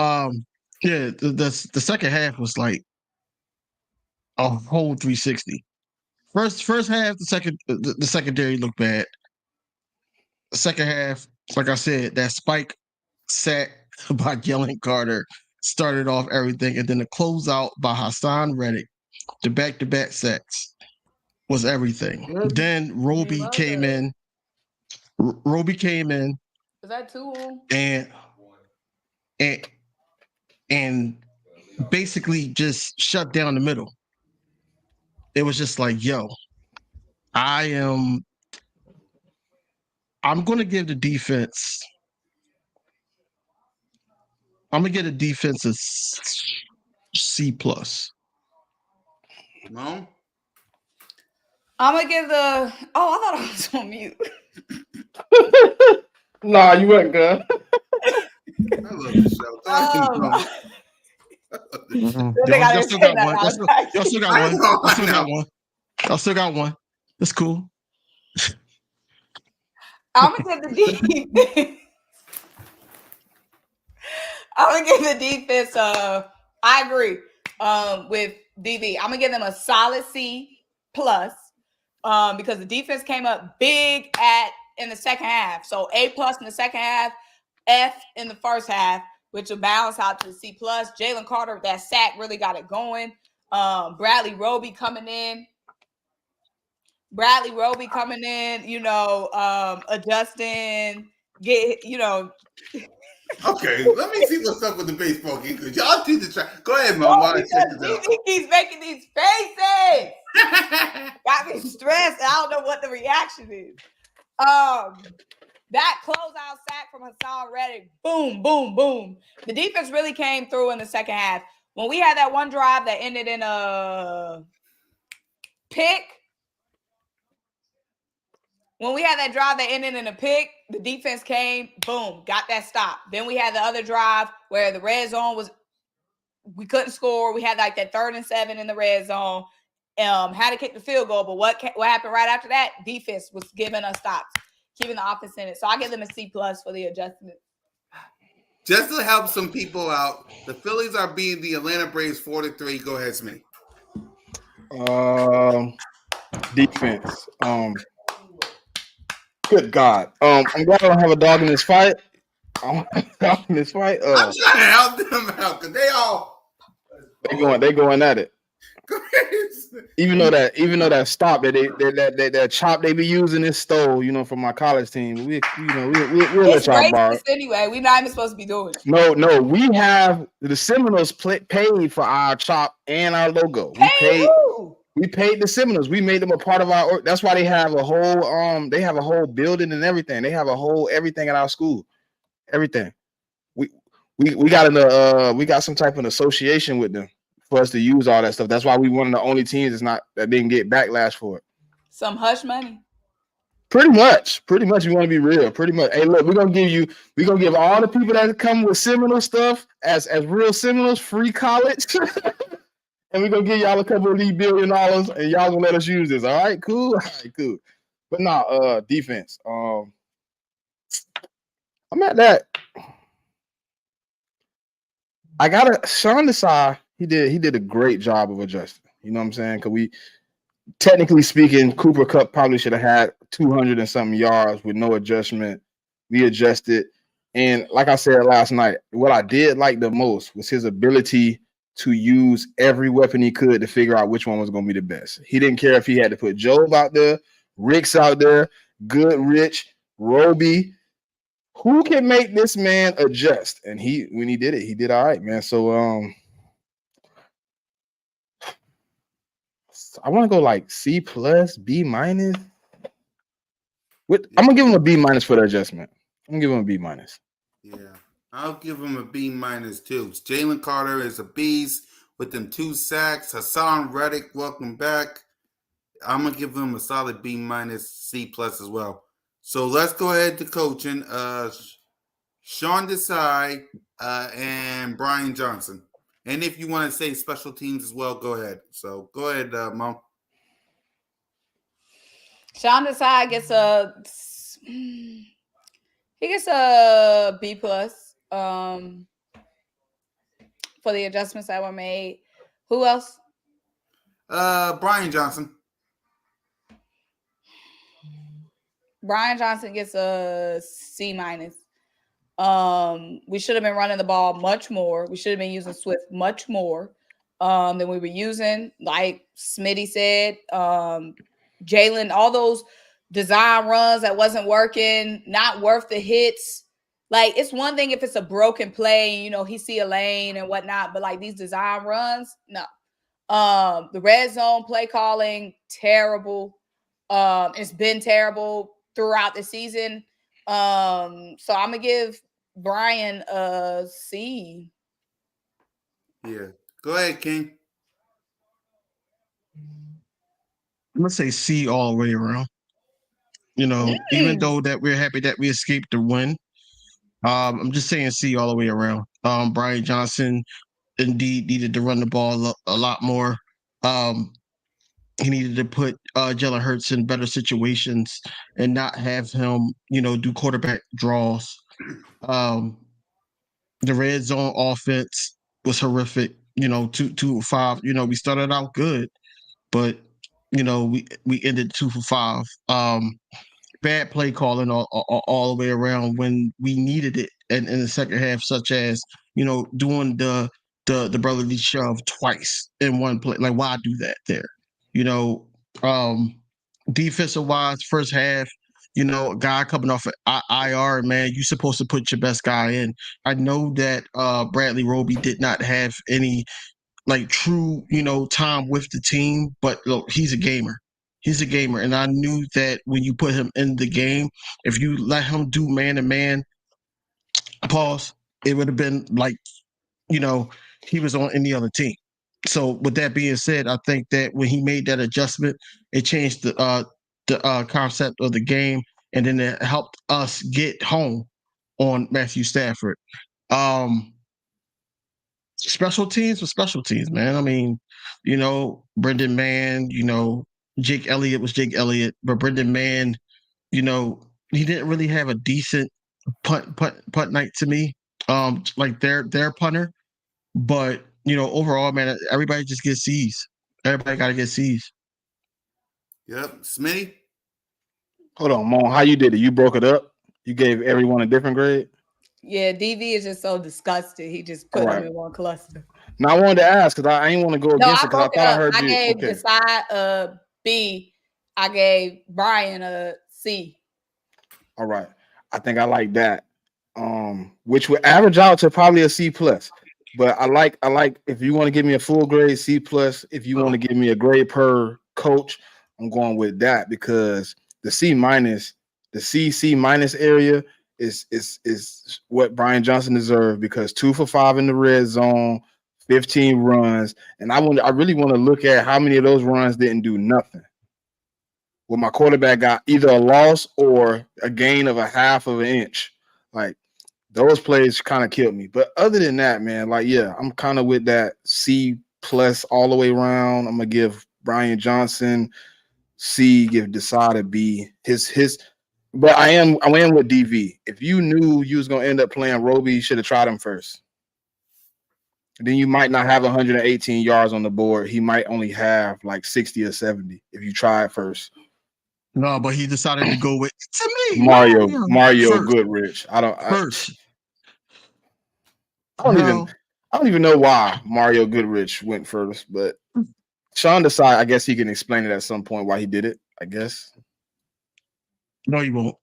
yeah, the second half was like a whole 360. First half, the secondary looked bad. The second half, like I said, that spike sack by Jalen Carter started off everything, and then the closeout by Hassan Reddick, the back-to-back sacks was everything. Good. Then Roby came in. Roby came in Is that 2? and basically just shut down the middle. It was just like, yo, I'm gonna give the defense. I'm gonna get a defense a C plus. No. I'm gonna give the. Oh, I thought I was on mute. Nah, you weren't good. I love the show. Go ahead, Mo. Y'all still got one. Y'all still got one. Y'all still got one. Y'all still got one. That's cool. I'm gonna give the defense. I'm gonna give the defense. I agree. With DB, I'm gonna give them a solid C plus. Because the defense came up big in the second half. So A plus in the second half, F in the first half, which will balance out to the C plus. Jalen Carter, that sack really got it going. Bradley Roby coming in. Adjusting, Okay, let me see what's up with the baseball game because y'all do the track. Go ahead, Mom. While I check this out. He's making these faces. Got me stressed. I don't know what the reaction is. That closeout sack from Hassan Reddick, boom, boom, boom. The defense really came through in the second half. When we had that one drive that ended in a pick, the defense came, boom, got that stop. Then we had the other drive where the red zone we couldn't score. We had like that 3rd and 7 in the red zone. Had to kick the field goal, but what happened right after that? Defense was giving us stops, keeping the offense in it. So I give them a C plus for the adjustment. Just to help some people out, the Phillies are beating the Atlanta Braves 4-3. Go ahead, Smee. Defense. Good God. I'm glad I don't have a dog in this fight. I'm trying to help them out because they going at it. Even though that stop that chop they be using is stole, from my college team. We'll let y'all borrow. Anyway, we're not even supposed to be doing it. No, we have the Seminoles paid for our chop and our logo. We paid the Seminoles. We made them a part of our. That's why they have a whole building and everything. They have a whole everything at our school. Everything. We got some type of association with them for us to use all that stuff. That's why we one of the only teams that didn't get backlash for it. Some hush money. Pretty much. We want to be real. Pretty much. Hey, look, we're gonna give all the people that come with Seminole stuff as real Seminoles free college. And we're gonna give y'all a couple of these $1 billion and y'all gonna let us use this. All right, cool. But nah, defense. I'm at that. I got Sean Desai, he did a great job of adjusting. You know what I'm saying? Because we, technically speaking, Cooper Kupp probably should have had 200 and something yards with no adjustment. We adjusted. And like I said last night, what I did like the most was his ability to use every weapon he could to figure out which one was going to be the best. He didn't care if he had to put Job out there, Rick's out there, Goodrich, Roby. Who can make this man adjust? And when he did it, he did all right, man. So I want to go like C plus, B minus. I'm gonna give him a B minus for the adjustment. I'm gonna give him a B minus. Yeah, I'll give him a B minus too. Jalen Carter is a beast with them 2 sacks. Hassan Reddick, welcome back. I'm gonna give him a solid B minus, C plus as well. So let's go ahead to coaching. Sean Desai and Brian Johnson. And if you want to say special teams as well, go ahead. So go ahead, Mom. Sean Desai gets He gets a B+. For the adjustments that were made. Who else? Brian Johnson. Brian Johnson gets a C-. We should have been running the ball much more. We should have been using Swift much more than we were using. Like Smitty said, Jalen, all those design runs that wasn't working, not worth the hits. Like, it's one thing if it's a broken play, you know, he see a lane and whatnot, but like these design runs, no. The red zone play calling, terrible. It's been terrible throughout the season. So I'm gonna give Brian a C. Yeah. Go ahead, King. I'm gonna say C all the way around. You know, even though that we're happy that we escaped the win, I'm just saying C all the way around. Brian Johnson indeed needed to run the ball a lot more. He needed to put Jalen Hurts in better situations and not have him, you know, do quarterback draws. The red zone offense was horrific. You know, 2 for 5. You know, we started out good, but you know, we ended 2 for 5. Bad play calling all the way around when we needed it in the second half, such as, you know, doing the brotherly shove twice in one play. Like, why do that there? You know, defensive wise, first half, you know, a guy coming off of IR, man, you're supposed to put your best guy in. I know that Bradley Roby did not have any like true, you know, time with the team, but look, he's a gamer. He's a gamer. And I knew that when you put him in the game, if you let him do man-to-man, pause, it would have been like, you know, he was on any other team. So with that being said, I think that when he made that adjustment, it changed the concept of the game, and then it helped us get home on Matthew Stafford. Special teams for special teams, man. I mean, you know, Brendan Mann, you know, Jake Elliott was Jake Elliott, but Brendan Mann, you know, he didn't really have a decent punt night to me. Like their punter. But, you know, overall, man, everybody just gets C's. Everybody got to get C's. Yep. Smitty? Hold on, Mon. How you did it? You broke it up? You gave everyone a different grade? Yeah, DV is just so disgusted. He just put them in one cluster. Now I wanted to ask because I ain't want to go against it because I thought I heard you. I gave Desai a B. I gave Brian a C. All right. I think I like that. Which would average out to probably a C+. But I like if you want to give me a full grade C+, if you want to give me a grade per coach, I'm going with that because the C-, the C area is what Brian Johnson deserved because 2 for 5 in the red zone, 15 runs, and I really want to look at how many of those runs didn't do nothing. Well, my quarterback got either a loss or a gain of a half of an inch. Like those plays kind of killed me. But other than that, man, like yeah, I'm kind of with that C+ all the way around. I'm gonna give Brian Johnson C, give Desai a B. But I am with DV. If you knew you was gonna end up playing Roby, you should have tried him first. Then you might not have 118 yards on the board. He might only have like 60 or 70 if you try it first. No, but he decided to go with to me Mario first. Goodrich. I don't even know why Mario Goodrich went first, but Sean Desai, I guess he can explain it at some point why he did it. I guess. No, he won't.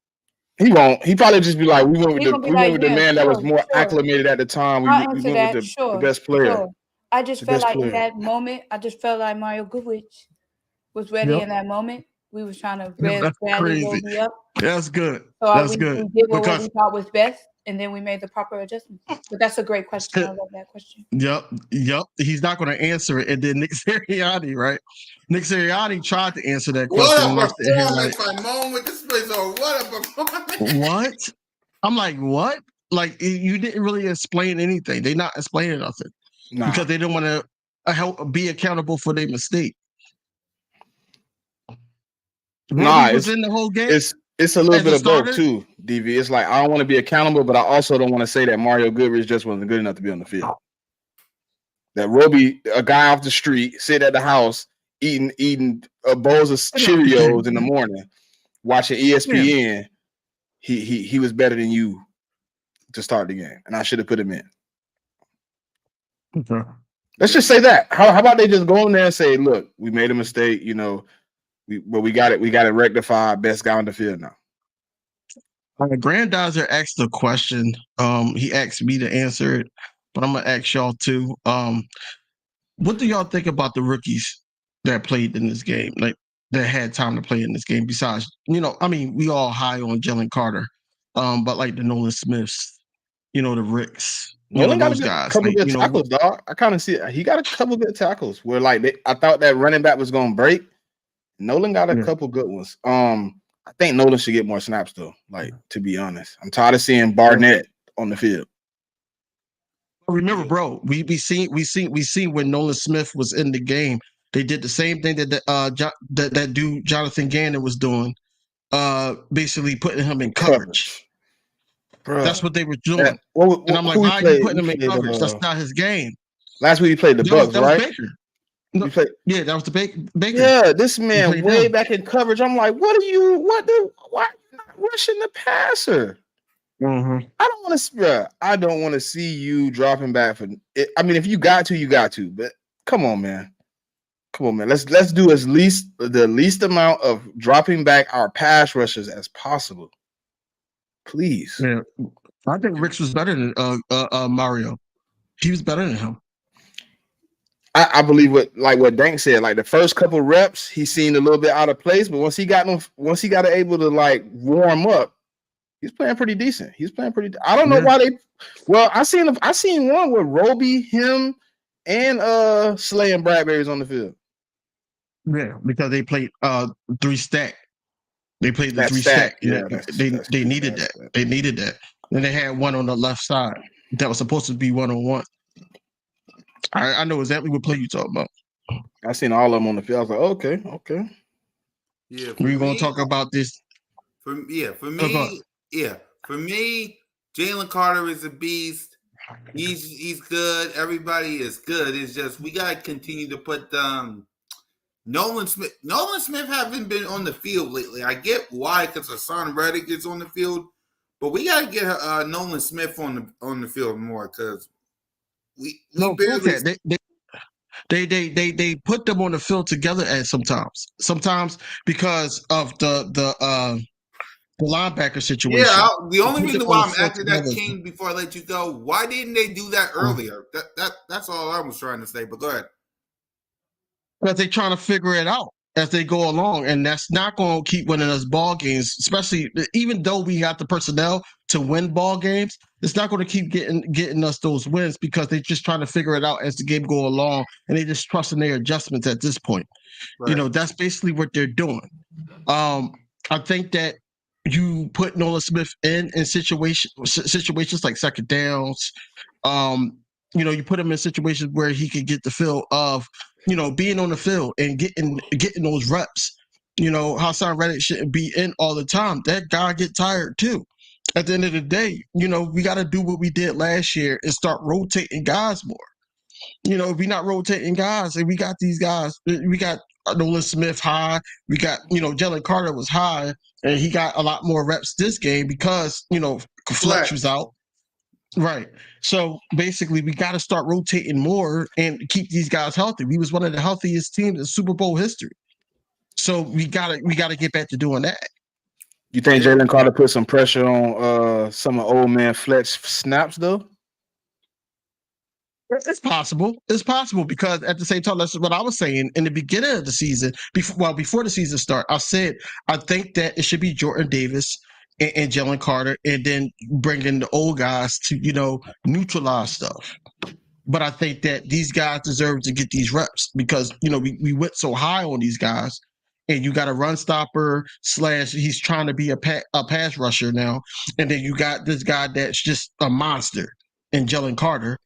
He won't. He probably just be like, we went with the man that was more acclimated at the time. We went with the best player. Sure. I just felt like in that moment, Mario Goodrich was ready in that moment. We was trying to that's crazy. Up. That's good. So that's good. We did what we thought was best, and then we made the proper adjustments. But that's a great question. I love that question. Yep. He's not going to answer it. And then Nick Sirianni, right? Nick Sirianni tried to answer that question. What a performance by moment. This place, what a performance. What? I'm like, what? Like, you didn't really explain anything. They're not explaining nothing because they don't want to help be accountable for their mistake. Roby was in the whole game. It's a little As bit a of both starter, too, DV. It's like I don't want to be accountable, but I also don't want to say that Mario Goodrich just wasn't good enough to be on the field. That Roby, a guy off the street, sit at the house eating a bowls of Cheerios in the morning, watching ESPN. He was better than you to start the game, and I should have put him in. Okay. Let's just say that. How about they just go in there and say, "Look, we made a mistake. You know, we got it. We got it rectified. Best guy on the field now." Grandizer asked the question. He asked me to answer it, but I'm gonna ask y'all too. What do y'all think about the rookies that played in this game? Like that had time to play in this game. Besides, I mean, we all high on Jalen Carter, but like the Nolan Smiths, the Ricks, Nolan got a those good guys. couple Like, good tackles, dog. I kind of see it. He got a couple good tackles where I thought that running back was gonna break. Nolan got a couple good ones. I think Nolan should get more snaps though. Like, to be honest, I'm tired of seeing Barnett on the field. Remember, bro, we seen when Nolan Smith was in the game. They did the same thing that dude Jonathan Gannon was doing, basically putting him in coverage. Bruh. That's what they were doing. And I'm like, who we why are you played? putting him We in played, coverage? That's not his game. Last week he played the Bucks, That was right? Baker. No, We played. Yeah, that was the Baker. Yeah, this man played way him. back in coverage. I'm like, why are you not rushing the passer? Mhm. I don't want to see you dropping back for it. I mean, if you got to, you got to. But come on, man. Let's do the least amount of dropping back our pass rushers as possible. Please. Yeah, I think Ricks was better than Mario. He was better than him. I believe what Dank said. Like the first couple reps, he seemed a little bit out of place, but once he got able to like warm up, he's playing pretty decent. I don't know why they. Well, I seen one with Roby, him, and Slay and Bradbury's on the field. Yeah, because they played 3 stack. They played the That's 3 stack. Yeah, they needed that. They needed that. And they had one on the left side that was supposed to be 1-on-1. I know exactly what play you talking about. I seen all of them on the field. I was like, okay. Yeah, We're gonna talk about this. For me, Jalen Carter is a beast. He's good. Everybody is good. It's just we gotta continue to put Nolan Smith. Nolan Smith haven't been on the field lately. I get why, because Hassan Reddick is on the field, but we gotta get Nolan Smith on the field more because we barely. They put them on the field together at sometimes because of the linebacker situation. Yeah, the only reason why I'm after that, King, before I let you go, why didn't they do that earlier? That's all I was trying to say. But go ahead. Because they're trying to figure it out as they go along, and that's not going to keep winning us ball games. Especially even though we have the personnel to win ball games, it's not going to keep getting us those wins because they're just trying to figure it out as the game go along, and they just trusting their adjustments at this point. Right. That's basically what they're doing. I think that you put Nolan Smith in situations like second downs. You put him in situations where he could get the feel of, being on the field and getting those reps. Hassan Reddick shouldn't be in all the time. That guy get tired too. At the end of the day, we got to do what we did last year and start rotating guys more. If we're not rotating guys, and we got these guys, we got Nolan Smith high, we got, Jalen Carter was high, and he got a lot more reps this game because, Fletch was out. Right. So basically, we got to start rotating more and keep these guys healthy. We was one of the healthiest teams in Super Bowl history. So we gotta get back to doing that. You think Jalen Carter put some pressure on some of old man Fletch snaps though? It's possible. It's possible because at the same time, that's what I was saying in the beginning of the season. Before the season start, I said I think that it should be Jordan Davis and Jalen Carter, and then bring in the old guys to neutralize stuff. But I think that these guys deserve to get these reps because we went so high on these guys, and you got a run stopper / he's trying to be a pass rusher now, and then you got this guy that's just a monster in Jalen Carter.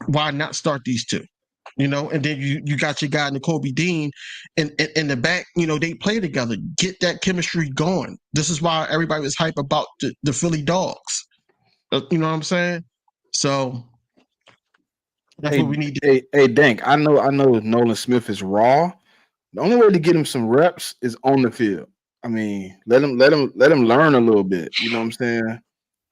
Why not start these two? And then you got your guy N'Kobe Dean in the back. They play together. Get that chemistry going. This is why everybody was hype about the Philly Dogs. You know what I'm saying? So that's what we need to. Hey, Dank. I know Nolan Smith is raw. The only way to get him some reps is on the field. I mean, let him learn a little bit. You know what I'm saying?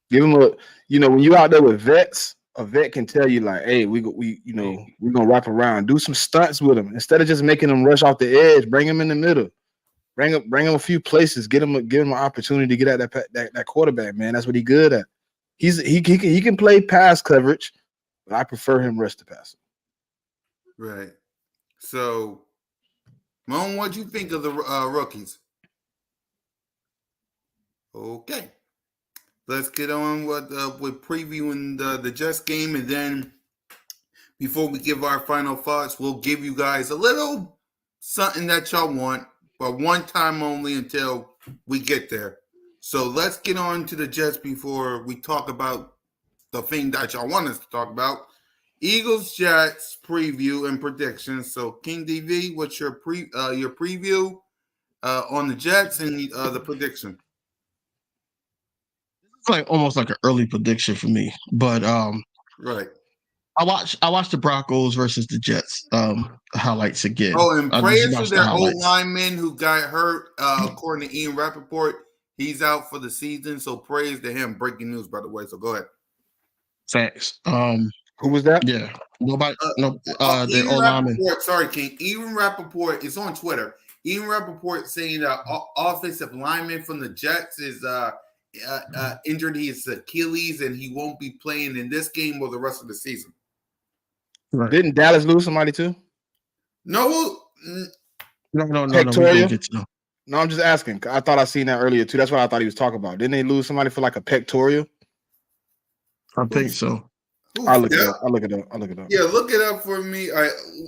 Give him when you out there with vets, a vet can tell you like, hey, we're gonna wrap around, do some stunts with him instead of just making him rush off the edge. Bring him in the middle, bring him a few places, give him an opportunity to get at that quarterback. Man, that's what he's good at. He can play pass coverage, but I prefer him rush the passer. Right. So, Moan, what do you think of the rookies? Okay. Let's get on with previewing the Jets game, and then before we give our final thoughts, we'll give you guys a little something that y'all want, but one time only until we get there. So let's get on to the Jets before we talk about the thing that y'all want us to talk about. Eagles Jets preview and predictions. So King DV, what's your preview on the Jets and the prediction? It's like almost like an early prediction for me, but right. I watched the Broncos versus the Jets highlights again. Oh, and prayers to their old lineman who got hurt. According to Ian Rappaport, he's out for the season. So praise to him. Breaking news, by the way. So go ahead. Facts. Who was that? Yeah. Nobody. Ian Rappaport. Sorry, King. Ian Rappaport is on Twitter. Ian Rappaport saying that offensive lineman from the Jets is injured his Achilles and he won't be playing in this game or the rest of the season. Right. Didn't Dallas lose somebody too? No. Pectoral? No, I'm just asking. I thought I seen that earlier too. That's what I thought he was talking about. Didn't they lose somebody for like a pectoral? I think so. I'll look it up. Yeah, look it up for me.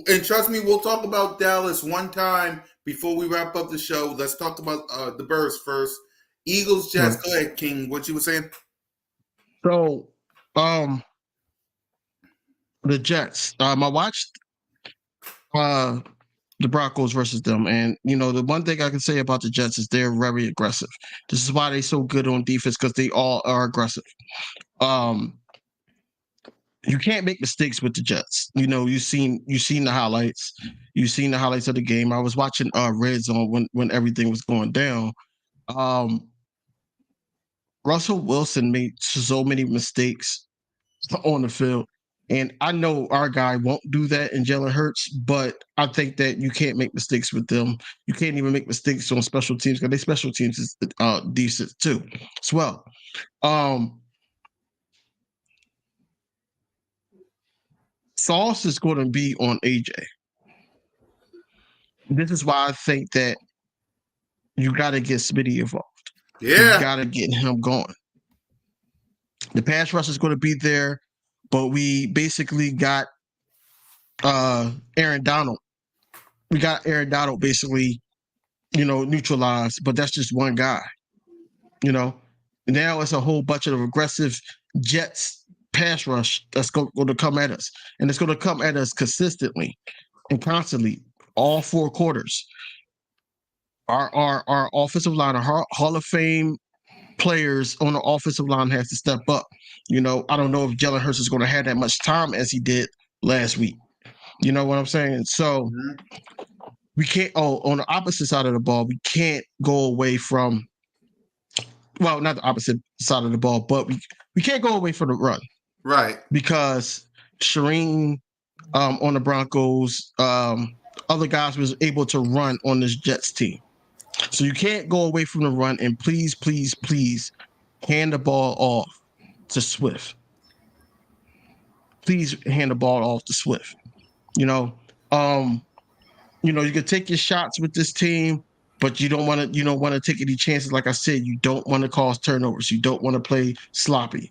And trust me, we'll talk about Dallas one time before we wrap up the show. Let's talk about the Bears first. Eagles, Jets. Go ahead, King. What you were saying? So, the Jets. I watched the Broncos versus them, and the one thing I can say about the Jets is they're very aggressive. This is why they're so good on defense, because they all are aggressive. You can't make mistakes with the Jets. You've seen the highlights. You've seen the highlights of the game. I was watching Red Zone when everything was going down. Russell Wilson made so many mistakes on the field. And I know our guy won't do that in Jalen Hurts, but I think that you can't make mistakes with them. You can't even make mistakes on special teams, because their special teams is decent too as well. Sauce is going to be on AJ. This is why I think that you got to get Smitty involved. Yeah. You got to get him going. The pass rush is going to be there, but we basically got Aaron Donald. We got Aaron Donald basically, neutralized, but that's just one guy. Now it's a whole bunch of aggressive Jets pass rush that's going to come at us, and it's going to come at us consistently and constantly, all 4 quarters. Our offensive line, our Hall of Fame players on the offensive line has to step up. I don't know if Jalen Hurts is going to have that much time as he did last week. You know what I'm saying? So we can't. On the opposite side of the ball, we can't go away from. Well, not the opposite side of the ball, but we can't go away from the run. Right. Because Shireen on the Broncos, other guys was able to run on this Jets team. So you can't go away from the run, and please, please, please hand the ball off to Swift. Please hand the ball off to Swift. You can take your shots with this team, but you don't want to take any chances. Like I said, you don't want to cause turnovers. You don't want to play sloppy,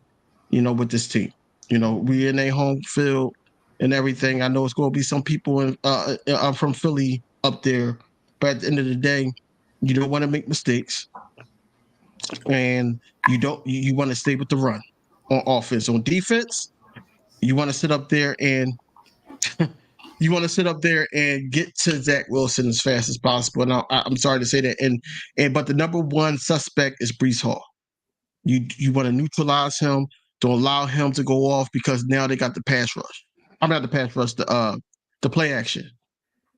with this team. We in a home field and everything. I know it's going to be some people from Philly up there, but at the end of the day, you don't want to make mistakes, and you want to stay with the run on offense. On defense, you want to sit up there and you want to sit up there and get to Zach Wilson as fast as possible. And I'm sorry to say that, but the number one suspect is Brees Hall. You want to neutralize him, to allow him to go off because now they got the pass rush. I'm not the pass rush, the play action.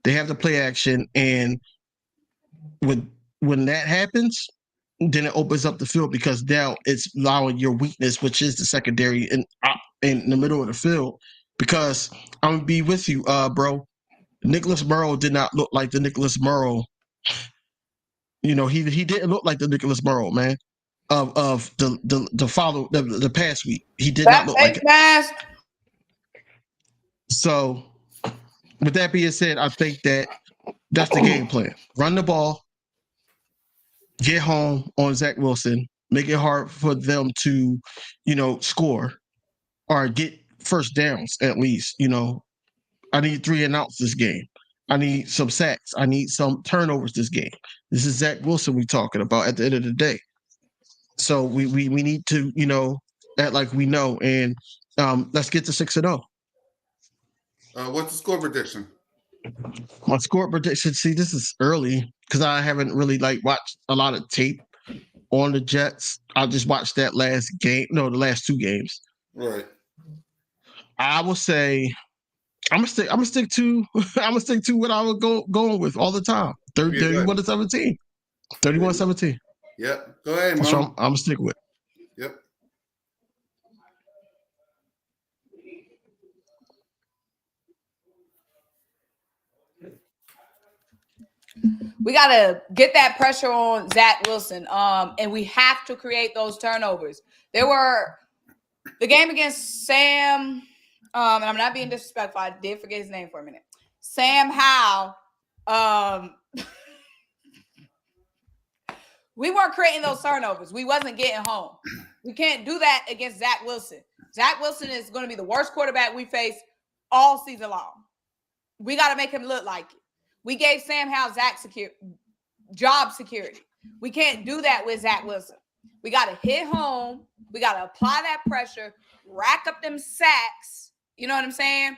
They have the play action, and when that happens, then it opens up the field because now it's allowing your weakness, which is the secondary, in the middle of the field. Because I'm gonna be with you, bro. Nicholas Morrow did not look like the Nicholas Morrow. You know, he didn't look like the Nicholas Morrow, man. Of the past week, he did not look like it. Mask. So, with that being said, I think that's the game plan. Run the ball, get home on Zach Wilson, make it hard for them to, score or get first downs at least. I need 3 and outs this game. I need some sacks. I need some turnovers this game. This is Zach Wilson we're talking about at the end of the day. So we need to, act like we know, and let's get to 6-0. What's the score prediction? My score prediction. See, this is early because I haven't really watched a lot of tape on the Jets. I just watched that last game. No, the last 2 games. Right. I will say I'm gonna stick to what I would going with all the time. 31-17. 31-17. Yep. Go ahead, Mo. So I'm gonna stick with. Yep. We got to get that pressure on Zach Wilson, and we have to create those turnovers. There were the game against Sam, and I'm not being disrespectful. I did forget his name for a minute. Sam Howell. We weren't creating those turnovers. We wasn't getting home. We can't do that against Zach Wilson. Zach Wilson is going to be the worst quarterback we face all season long. We got to make him look like it. We gave Sam Howell job security. We can't do that with Zach Wilson. We got to hit home. We got to apply that pressure, rack up them sacks. You know what I'm saying?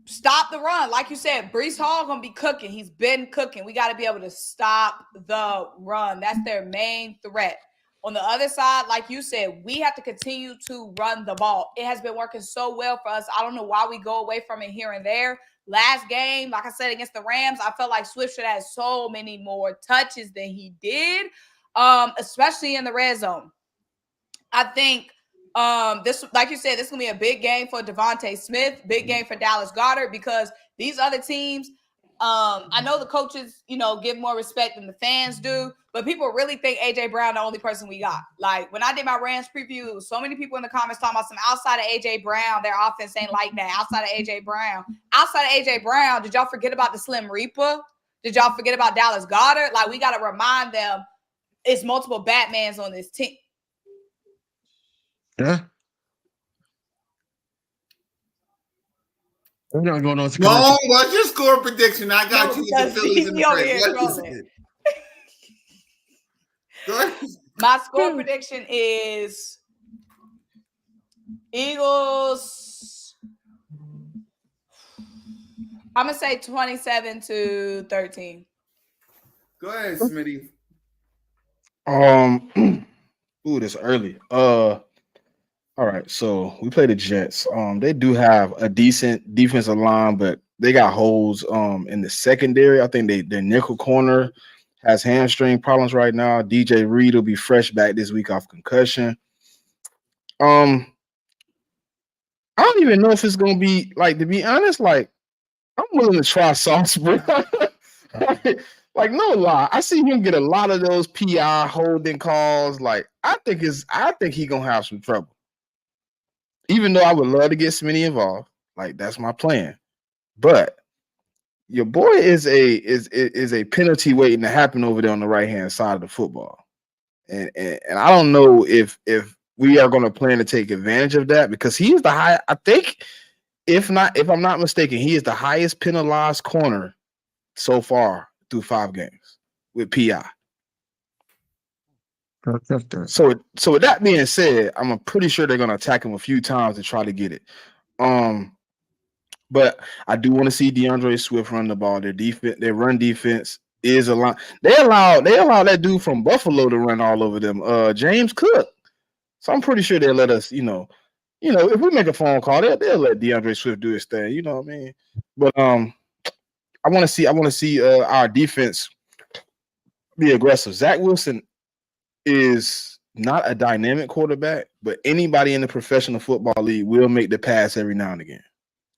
Stop the run. Like you said, Brees Hall going to be cooking. He's been cooking. We got to be able to stop the run. That's their main threat. On the other side, like you said, we have to continue to run the ball. It has been working so well for us. I don't know why we go away from it here and there. Last game, like I said, against the Rams, I felt like Swift should have had so many more touches than he did, especially in the red zone. I think this, like you said, this is going to be a big game for Devontae Smith, big game for Dallas Goedert, because these other teams, I know the coaches, give more respect than the fans do, but people really think A.J. Brown the only person we got. Like, when I did my Rams preview, so many people in the comments talking about some outside of A.J. Brown, their offense ain't like that. Outside of A.J. Brown, did y'all forget about the Slim Reaper? Did y'all forget about Dallas Goedert? Like, we got to remind them it's multiple Batmans on this team. Yeah. We're not going on. No, what's your score prediction? I got you with the Phillies in the trade. Go ahead. My score prediction is Eagles. I'm gonna say 27-13. Go ahead, Smitty. Ooh, this early. All right, so we play the Jets. They do have a decent defensive line, but they got holes in the secondary. I think their nickel corner has hamstring problems right now. DJ Reed will be fresh back this week off concussion. I don't even know if it's gonna be to be honest, I'm willing to try Sauce, bro. No lie. I see him get a lot of those PI holding calls. I think he's gonna have some trouble. Even though I would love to get Smitty involved, that's my plan. But your boy is a penalty waiting to happen over there on the right hand side of the football, and I don't know if we are going to plan to take advantage of that because he is the high. I think if I'm not mistaken, he is the highest penalized corner so far through 5 games with PI. So with that being said, I'm pretty sure they're going to attack him a few times to try to get it. But I do want to see DeAndre Swift run the ball. Their run defense is a lot. They allow that dude from Buffalo to run all over them. James Cook. So I'm pretty sure they'll let us, if we make a phone call, they'll let DeAndre Swift do his thing. You know what I mean? But I want to see our defense be aggressive. Zach Wilson is not a dynamic quarterback, but anybody in the professional football league will make the pass every now and again.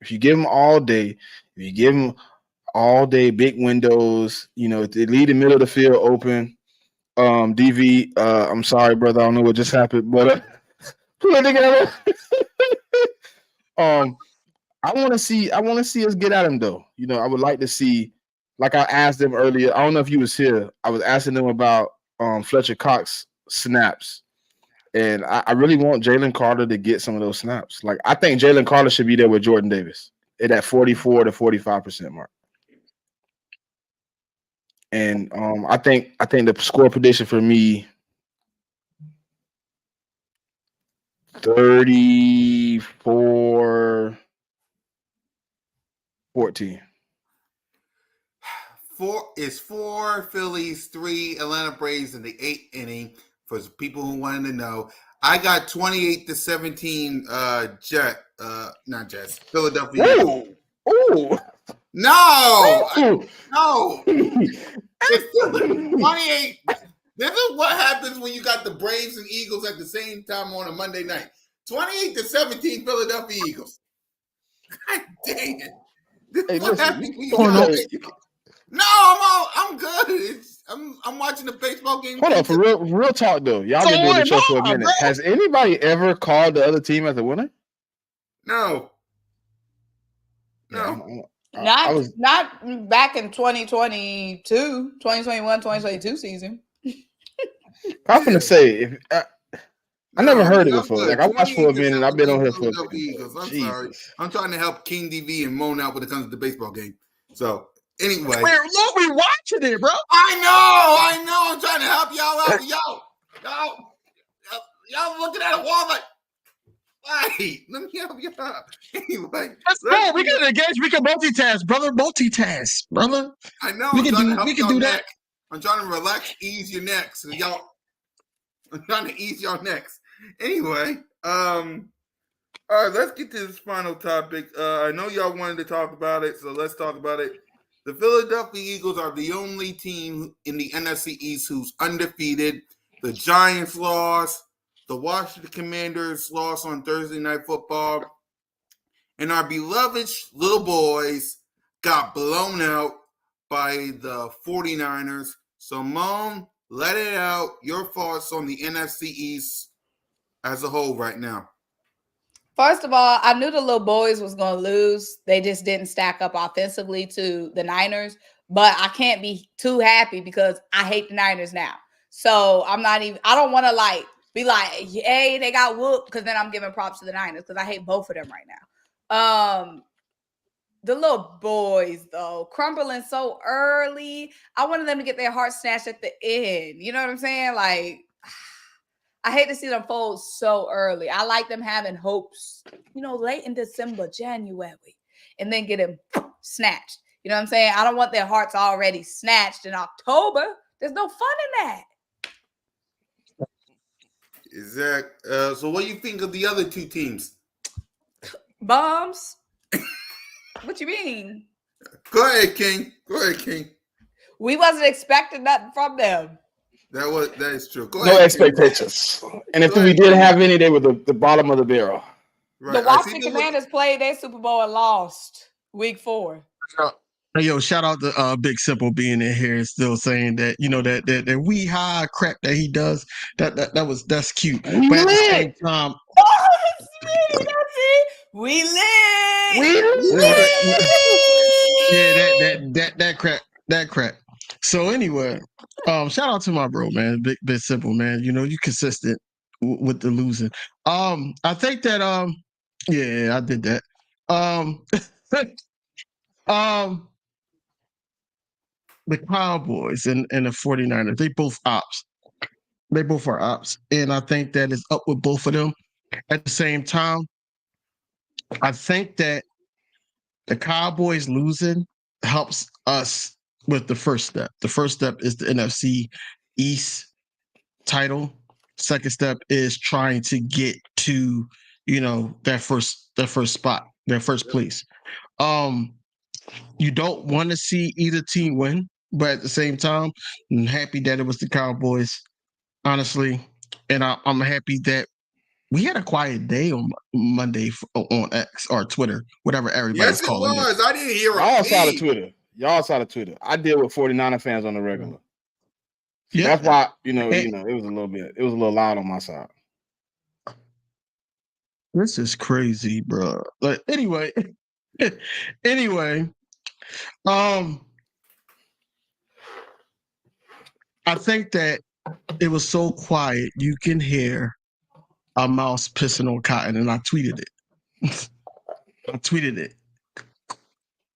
If you give him all day, big windows, they leave the middle of the field open. DV, I'm sorry, brother. I don't know what just happened, but pull it together. I want to see us get at him though. I would like to see, like I asked them earlier. I don't know if you was here. I was asking them about Fletcher Cox snaps. And I really want Jalen Carter to get some of those snaps. Like I think Jalen Carter should be there with Jordan Davis at that 44 to 45% mark. And I think the score prediction for me 34-14. Four Phillies, 3 Atlanta Braves in the 8th inning. For people who wanted to know, I got 28-17. Not Jets. Philadelphia. Ooh. No. It's 28. This is what happens when you got the Braves and Eagles at the same time on a Monday night. 28-17 Philadelphia Eagles. God dang it. This is what happens when you got it. No, I'm good. I'm watching the baseball game. Hold on, for real talk though. Y'all been doing the show for a minute. Bro. Has anybody ever called the other team as a winner? No. Not back in 2021, 2022 season. I'm gonna say I never heard it before. Like I watched for a minute and I've been on here for a minute. I'm sorry. I'm trying to help King DV and Moan out when it comes to the baseball game. So anyway, we're watching it, bro. I know. I'm trying to help y'all out. Y'all looking at a wall like, hey, let me help you out. Anyway, we can engage. We can multitask, brother. I know. We can do that. I'm trying to relax, ease your necks, so y'all. I'm trying to ease your necks. Anyway, all right, let's get to this final topic. I know y'all wanted to talk about it, so let's talk about it. The Philadelphia Eagles are the only team in the NFC East who's undefeated. The Giants lost. The Washington Commanders lost on Thursday Night Football. And our beloved little boys got blown out by the 49ers. So, Mom, let it out. Your thoughts on the NFC East as a whole right now. First of all, I knew the little boys was going to lose. They just didn't stack up offensively to the Niners. But I can't be too happy because I hate the Niners now. So I don't want to be like, hey, they got whooped, because then I'm giving props to the Niners because I hate both of them right now. The little boys, though, crumbling so early. I wanted them to get their heart snatched at the end. You know what I'm saying? Like, I hate to see them fold so early. I like them having hopes, late in December, January, and then get them snatched. You know what I'm saying? I don't want their hearts already snatched in October. There's no fun in that. Exactly. So what do you think of the other two teams? Bums. What you mean? Go ahead, King. We wasn't expecting nothing from them. That is true. No expectations. And if we did have any, they were the bottom of the barrel. Right. The Washington Commanders played their Super Bowl and lost week 4. Yo, shout out to Big Simple being in here and still saying that, that wee high crap that he does, that's cute. But at the same time, we lit. Yeah, that crap. So anyway, shout out to my bro, man, Big Simple, man. You consistent with the losing. I think that yeah, I did that. The Cowboys and the 49ers, they both ops. They both are ops. And I think that is up with both of them. At the same time, I think that The Cowboys losing helps us with the first step. The first step is the NFC East title. Second step is trying to get to, that first spot, that first place. You don't want to see either team win, but at the same time, I'm happy that it was the Cowboys, honestly, and I'm happy that we had a quiet day on Monday on X or Twitter, whatever everybody's Yes, it calling it. was. I didn't hear a Y'all saw the peep. Twitter. Y'all saw the Twitter. I deal with 49er fans on the regular. Yeah, That's why, it was a little loud on my side. this is crazy, bro. But anyway, I think that it was so quiet you can hear a mouse pissing on cotton, and I tweeted it.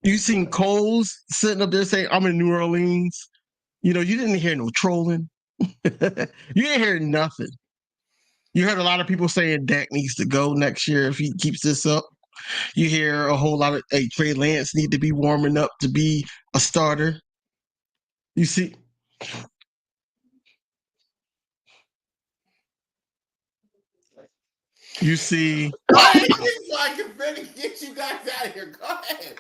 You seen Coles sitting up there saying, "I'm in New Orleans." You didn't hear no trolling. You didn't hear nothing. You heard a lot of people saying Dak needs to go next year if he keeps this up. You hear a whole lot of, hey, Trey Lance need to be warming up to be a starter. You see, Go ahead, so I can finish. Get you guys out of here. Go ahead.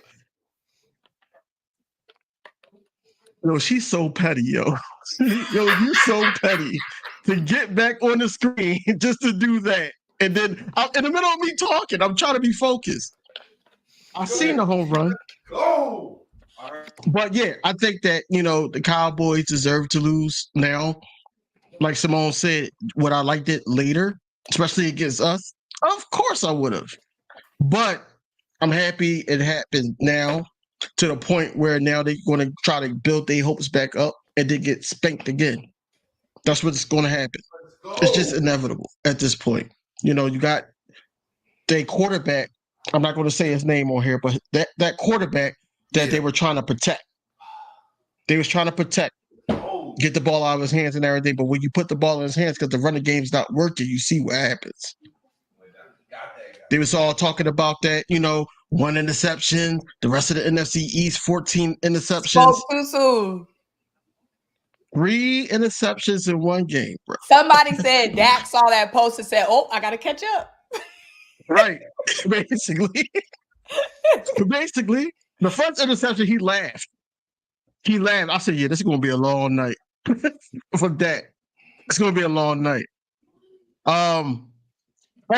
yo, she's so petty, yo. Yo, you so petty to get back on the screen just to do that. And then I'm in the middle of me talking, I'm trying to be focused. I've seen the home run. Go. But yeah, I think that, the Cowboys deserve to lose now. Like Simone said, would I liked it later, especially against us? Of course I would have. But I'm happy it happened now, to the point where now they're going to try to build their hopes back up and then get spanked again. That's what's going to happen. It's just inevitable at this point. You got their quarterback. I'm not going to say his name on here, but that quarterback that they were trying to protect. They was trying to protect, get the ball out of his hands and everything. But when you put the ball in his hands because the running game's not working, you see what happens. They was all talking about that, one interception, the rest of the NFC East, 14 interceptions. Spoke too soon. 3 interceptions in one game, bro. Somebody said Dak saw that post and said, "Oh, I got to catch up." Right. Basically, the first interception, he laughed. I said, yeah, this is going to be a long night for Dak. It's going to be a long night. At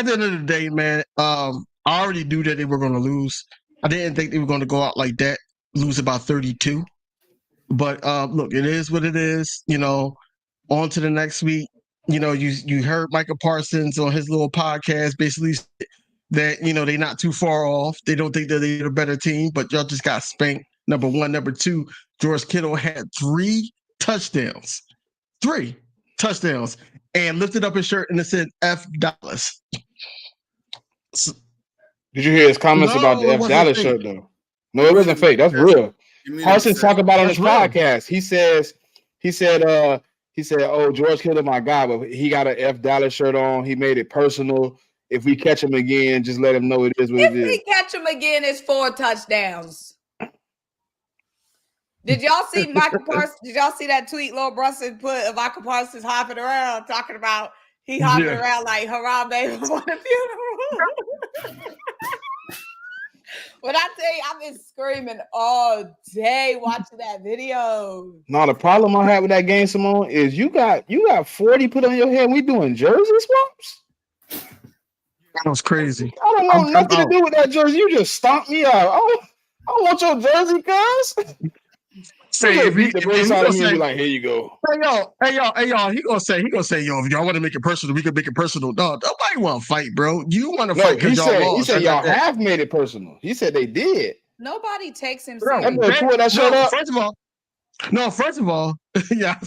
the end of the day, man, I already knew that they were going to lose. I didn't think they were going to go out like that, lose about 32. But look, it is what it is. On to the next week. You heard Micah Parsons on his little podcast basically that, they're not too far off. They don't think that they're a better team, but y'all just got spanked. Number one. Number two, George Kittle had 3 touchdowns. 3 touchdowns. And lifted up his shirt and it said F Dallas. Did you hear his comments about the F Dallas shirt though? No, it wasn't fake. That's real. Parsons talk about on his podcast. He said, "Oh, George Kittle, my guy, but he got an F Dallas shirt on. He made it personal. If we catch him again, just let him know it is what it is. If we catch him again, it's 4 touchdowns." Did y'all see Michael Parsons? Did y'all see that tweet Lil Brunson put of Michael Parsons hopping around, talking about he hopping around like Harambe was on the funeral? When I tell you, I've been screaming all day watching that video. No, the problem I have with that game, Simone, is you got 40 put on your head. And we doing jersey swaps. That was crazy. I don't want nothing to do with that jersey. You just stomped me out. I don't want your jersey, cuz. Say if he out of me and be like, here you go. Hey y'all. He gonna say, yo, if y'all want to make it personal, we can make it personal. No, nobody want to fight, bro. You want to fight because y'all lost. He said y'all have made it personal. He said they did. Nobody takes him serious. First of all, yeah.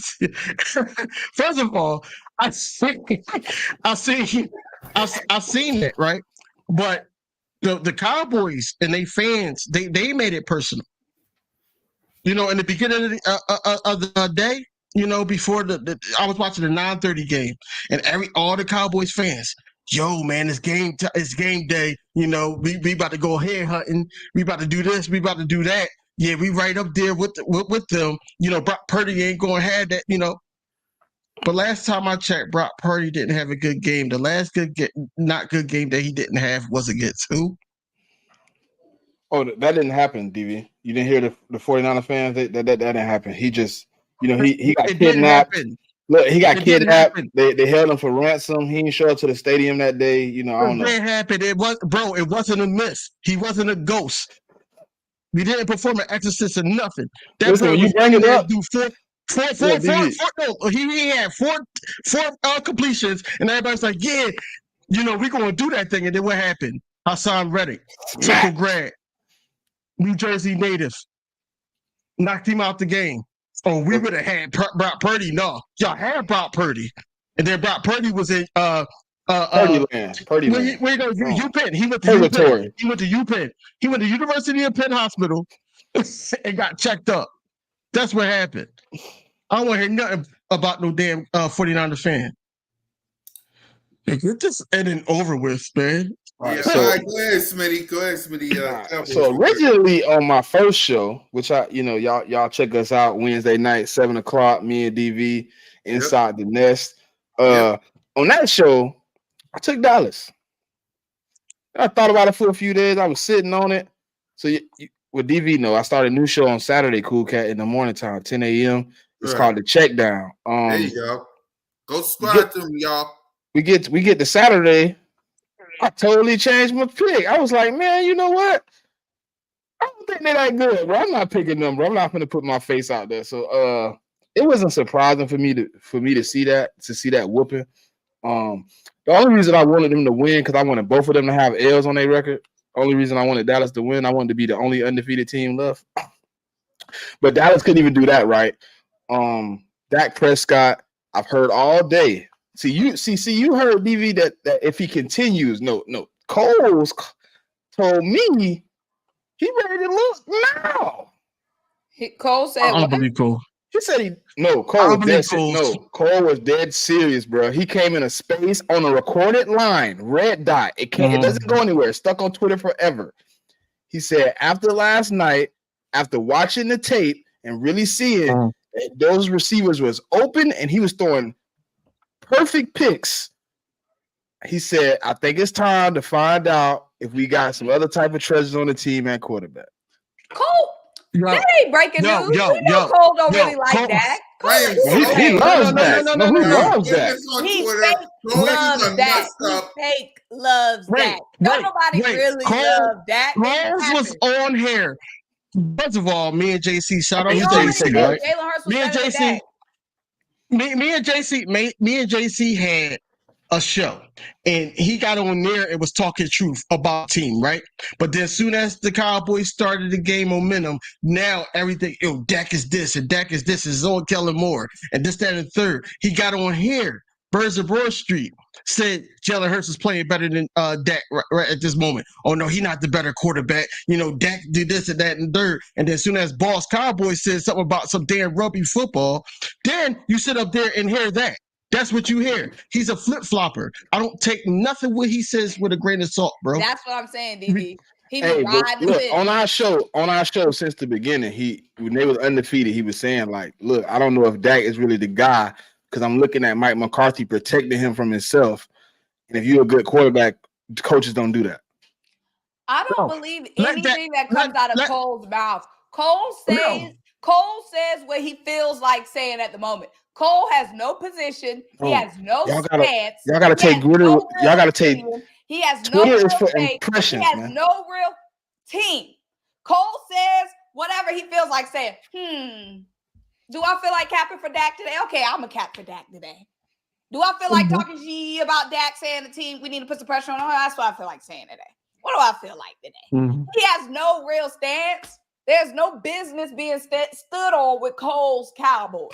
First of all, I seen it, right? But the Cowboys and they fans, they made it personal. In the beginning of the day, before I was watching the 9:30 game, and all the Cowboys fans, yo, man, it's it's game day. You know, we about to go head hunting. We about to do this. We about to do that. Yeah, we right up there with them. You know, Brock Purdy ain't gonna have that. You know, but last time I checked, Brock Purdy didn't have a good game. The last not good game that he didn't have was against who? Oh, that didn't happen, DV. You didn't hear the 49er fans? That didn't happen. He just, he got It didn't kidnapped. happen. Look, he got It didn't kidnapped. happen. They held him for ransom. He didn't show up to the stadium that day. I don't know. It didn't happen. It wasn't a miss. He wasn't a ghost. We didn't perform an exorcist or nothing. That Listen, boy when you was bring it up, do DV. he had four completions, and everybody's like, yeah, we're going to do that thing. And then what happened? Hassan Reddick, triple grad, New Jersey native, knocked him out the game. Oh, we would have had Brock Purdy. No, y'all had Brock Purdy. And then Brock Purdy was in Purdy land. Where you go? UPenn. He went to Purgatory. UPenn. He went to UPenn. He went to University of Penn Hospital and got checked up. That's what happened. I don't want to hear nothing about no damn 49er fan. Get this ending over with, man. All right, so- go ahead, Smitty. Go ahead, Smitty. So originally on my first show, which y'all check us out Wednesday night, 7:00, me and DV inside the nest. On that show, I took Dallas. I thought about it for a few days. I was sitting on it. So with DV, I started a new show on Saturday, Cool Cat, in the morning time, 10 a.m. It's called The Check Down. There you go. Go subscribe to them, y'all. We get to Saturday. I totally changed my pick. I was like, man, you know what? I don't think they're that good, bro. I'm not picking them, bro. I'm not going to put my face out there. So it wasn't surprising for me to see that whooping. The only reason I wanted them to win, because I wanted both of them to have L's on their record. Only reason I wanted Dallas to win, I wanted to be the only undefeated team left. But Dallas couldn't even do that, right? Dak Prescott, I've heard all day. See, you heard DV that if he continues, no. Coles told me he ready to lose now. Cole said, I don't believe Cole. He said Cole was dead serious, bro. He came in a space on a recorded line, red dot. It doesn't go anywhere. It's stuck on Twitter forever. He said after last night, after watching the tape and really seeing that those receivers was open and he was throwing perfect picks, he said, I think it's time to find out if we got some other type of treasures on the team at quarterback. Cole. That ain't breaking news. We know Cole don't really like Dak. He loves Dak. He loves Dak. He fake loves Dak. Don't nobody really love Dak. Coles was on here. First of all, me and JC, shout out to JC. right? Jalen Hurts was Me and JC, me and JC had a show, and he got on there and was talking truth about team, right? But then, as soon as the Cowboys started to gain momentum, now everything, Dak is this and Dak is this, is on Kellen Moore and this, that, and third. He got on here, Birds of Broad Street, said Jalen Hurts is playing better than Dak right at this moment. Oh no, he's not the better quarterback. Dak did this and that and third. And then, as soon as Boss Cowboys said something about some damn rugby football, then you sit up there and hear that. That's what you hear. He's a flip-flopper. I don't take nothing what he says with a grain of salt, bro. That's what I'm saying, DB. He be riding the look, on our show since the beginning, when they was undefeated, he was saying, like, look, I don't know if Dak is really the guy, because I'm looking at Mike McCarthy protecting him from himself. And if you're a good quarterback, coaches don't do that. I don't believe anything that comes out of Cole's mouth. Cole says what he feels like saying at the moment. Cole has no position. He has no stance. Y'all gotta take Twitter. Y'all gotta take. He has Twitter no is for real impressions, He has man. no real team. Cole says whatever he feels like saying. Do I feel like capping for Dak today? Okay, I'm a cap for Dak today. Do I feel like talking about Dak, saying the team we need to put some pressure on? That's what I feel like saying today. What do I feel like today? He has no real stance. There's no business being stood on with Cole's Cowboys.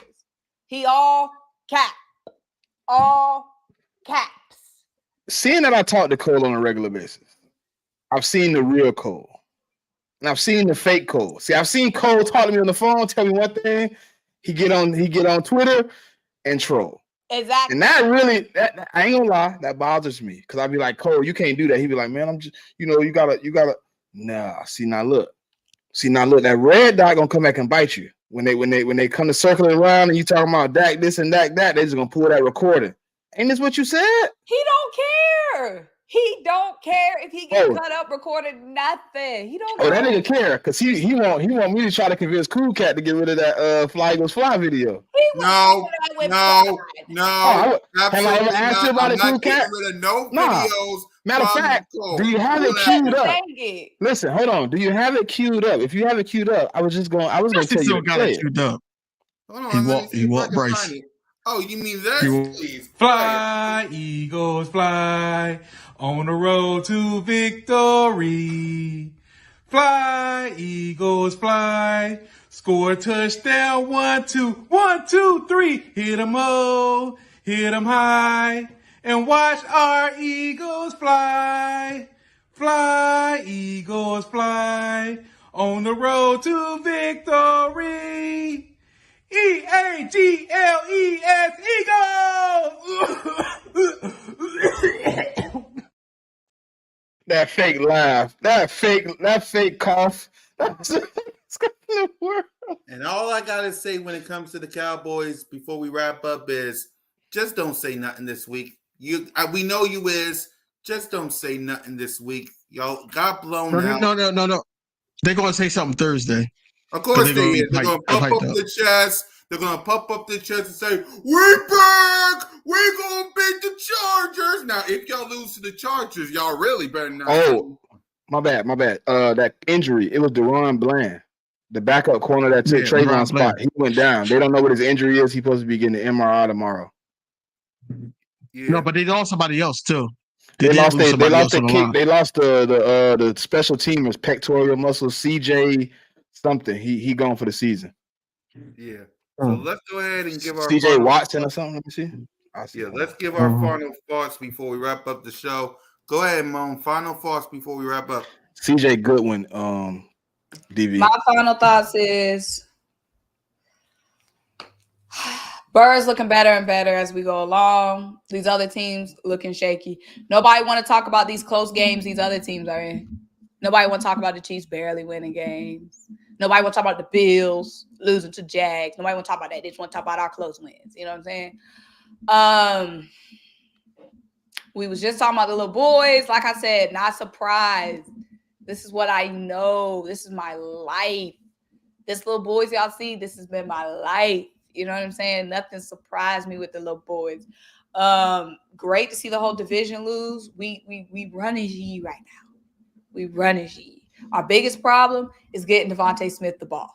He all caps. Seeing that I talk to Cole on a regular basis, I've seen the real Cole. And I've seen the fake Cole. See, I've seen Cole talk to me on the phone, tell me one thing. He get on Twitter and troll. Exactly. And that really, I ain't gonna lie, that bothers me because I'd be like, Cole, you can't do that. He'd be like, man, I'm just, you gotta. Nah, see now, look, that red dot gonna come back and bite you when they come to circling around and you talking about Dak this and Dak that. They just gonna pull that recording. Ain't this what you said? He don't care. He don't care if he get Oh. cut up, recorded, nothing. He don't Oh, care. that nigga care because he want me to try to convince Cool Cat to get rid of that Fly Eagles Fly video. He No, with no, pride. no. Oh, have I ever Absolutely asked you not. about I'm it, Cool not getting Cat? rid of no Nah. videos. Matter of from fact, Cole. do you have it Pull that queued up? Dang it. Listen, hold on. Do you have it queued up? If you have it queued up, I was gonna Yes, he tell you still to got play it it. queued up. Hold He on, let me walked. see He if I walked can Bryce. find it. Oh, you mean He this? walked- Please. Fly, Eagles, fly on the road to victory. Fly, Eagles, fly. Score a touchdown, 1, 2, 1, 2, 3. Hit 'em low, hit 'em high, and watch our Eagles fly. Fly, Eagles, fly on the road to victory. EAGLES Eagles! That fake laugh, that fake cough. That's in the world. And all I gotta say when it comes to the Cowboys before we wrap up is just don't say nothing this week. We know you is. Just don't say nothing this week. Y'all got blown out. No. They're gonna say something Thursday. Of course They're gonna they be is. They're gonna hyped pump up up. the chest. They're gonna pump up the chest and say, "We're back. We're gonna beat the Chargers." Now, if y'all lose to the Chargers, y'all really better not. Oh, my bad. That injury, it was Deron Bland, the backup corner that took Trayvon's spot. He went down. They don't know what his injury is. He's supposed to be getting an MRI tomorrow. Yeah. No, but they lost somebody else too. They lost their the kick. They lost the special teamers, pectoral muscle, CJ something. He gone for the season. Yeah. So let's go ahead and give our CJ Watson or something. Let me see. Yeah, let's give our final thoughts before we wrap up the show. Go ahead, Moan. Final thoughts before we wrap up. CJ Goodwin, DV. My final thoughts is B.O.B.S looking better and better as we go along. These other teams looking shaky. Nobody want to talk about these close games these other teams are in. Nobody want to talk about the Chiefs barely winning games. Nobody want to talk about the Bills losing to Jags. Nobody want to talk about that. They just want to talk about our close wins. You know what I'm saying? We was just talking about the little boys. Like I said, not surprised. This is what I know. This is my life. This little boys y'all see, this has been my life. You know what I'm saying? Nothing surprised me with the little boys. Great to see the whole division lose. We running G right now. We running G. Our biggest problem is getting Devontae Smith the ball.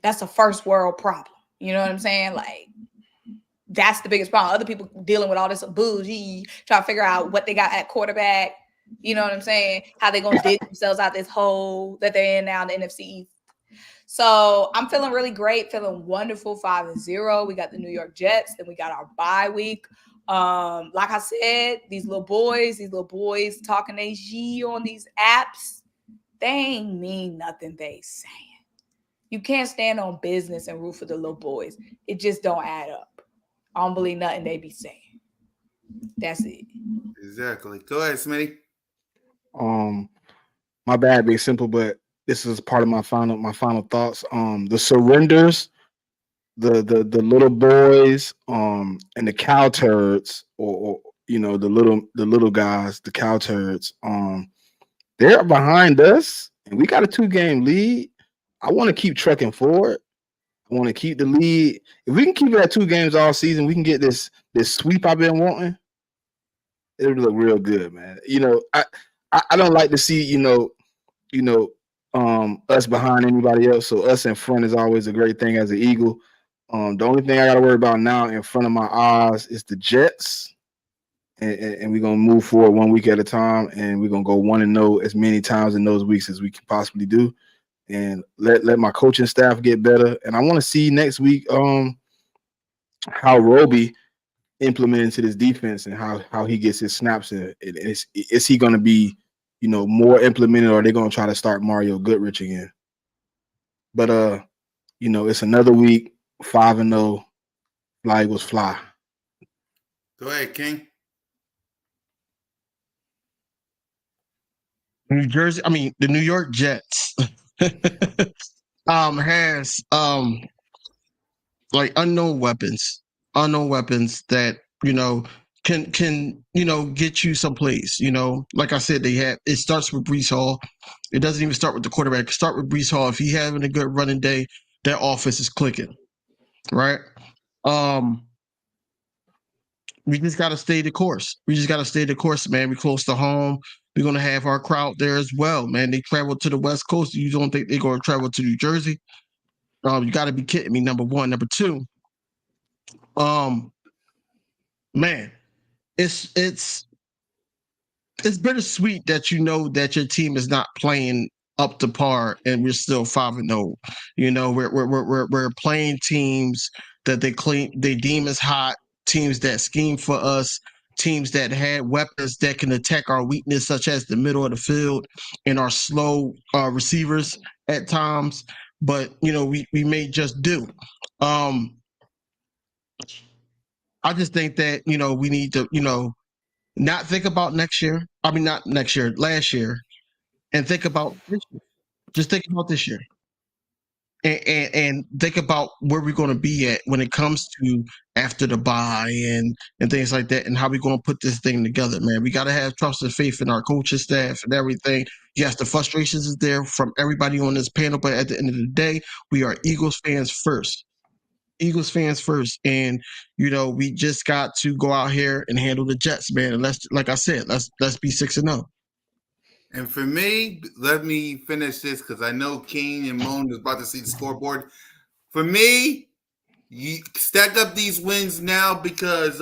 That's a first world problem. You know what I'm saying? Like, that's the biggest problem. Other people dealing with all this bougie, trying to figure out what they got at quarterback. You know what I'm saying? How they gonna dig themselves out this hole that they're in now in the NFC East. So I'm feeling really great, feeling wonderful. 5-0. We got the New York Jets, then we got our bye week. Like I said, these little boys talking they G on these apps, they ain't mean nothing they saying. You can't stand on business and root for the little boys. It just don't add up. I don't believe nothing they be saying. That's it. Exactly. Go ahead, Smitty. My bad, being simple, but this is part of my final thoughts. The surrenders, the little boys, and the cow turds, or the little guys, the cow turds, they're behind us, and we got a 2-game lead. I want to keep trucking forward. I want to keep the lead. If we can keep it at 2 games all season, we can get this sweep I've been wanting. It'll look real good, man. I don't like to see us behind anybody else. So us in front is always a great thing as an Eagle. The only thing I got to worry about now in front of my eyes is the Jets, and we're gonna move forward 1 week at a time, and we're gonna go 1-0 as many times in those weeks as we can possibly do, and let my coaching staff get better. And I want to see next week how Roby implement into this defense and how he gets his snaps in. Is he going to be, more implemented, or are they going to try to start Mario Goodrich again? But it's another week, 5-0. Fly Eagles fly. Go ahead, King. The New York Jets has like unknown weapons that can get you someplace. Like I said, it starts with Brees Hall. It doesn't even start with the quarterback. Start with Brees Hall. If he having a good running day, that offense is clicking, right? We just got to stay the course. Man. We're close to home. We're going to have our crowd there as well, man. They travel to the West Coast. You don't think they're going to travel to New Jersey? You got to be kidding me, number one. Number two, man, it's bittersweet that that your team is not playing up to par and we're still 5-0. We're playing teams that they deem as hot, teams that scheme for us, teams that had weapons that can attack our weakness, such as the middle of the field and our slow receivers at times. But we may just do. I just think that we need to not think about next year. I mean, not next year, last year, and think about this year. Just think about this year, and think about where we're going to be at when it comes to after the bye and things like that, and how we're going to put this thing together, man. We got to have trust and faith in our coaching staff and everything. Yes, the frustrations is there from everybody on this panel, but at the end of the day, we are Eagles fans first. And we just got to go out here and handle the Jets, man. And let's be 6-0. And for me, let me finish this because I know King and Moan is about to see the scoreboard. For me, you stack up these wins now because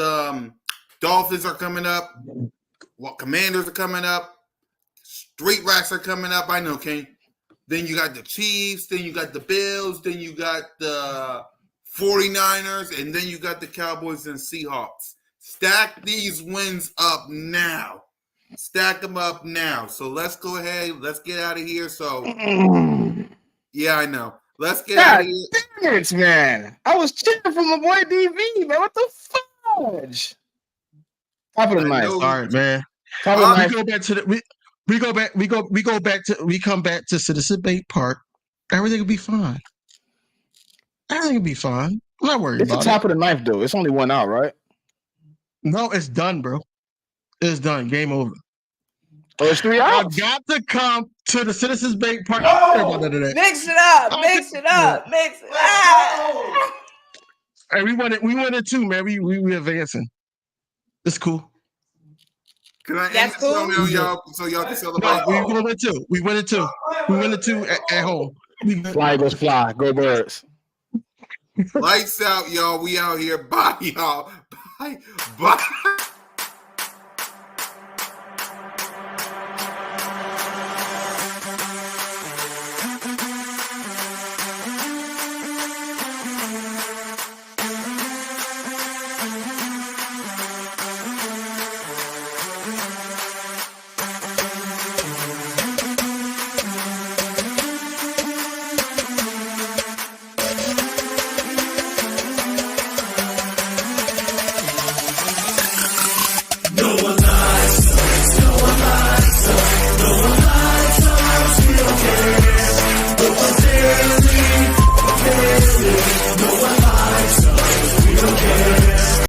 Dolphins are coming up, Commanders are coming up, Street Rats are coming up. I know, King. Then you got the Chiefs, then you got the Bills, then you got the 49ers, and then you got the Cowboys and Seahawks. Stack these wins up now. Stack them up now. So let's go ahead. Let's get out of here. So, yeah, I know. Let's get out of here. Damn it, man. I was cheering for my boy DV, man. What the fudge? Top of the night. All right, man. Top of the night. We go back to we come back to Citizen Bank Park. Everything will be fine. I'm not worried about it. It's the top of the ninth, though. It's only one out, right? No, it's done, bro. It's done. Game over. Oh, it's 3 outs. I got to come to the Citizens Bank Park. Mix it up. Hey, we won it too, man. We advancing. It's cool. Can I end cool. on y'all so y'all can celebrate? No, we win it too. We win it too at home. Fly, Eagles, fly. Go Birds. Lights out, y'all. We out here. Bye, y'all. Bye. No one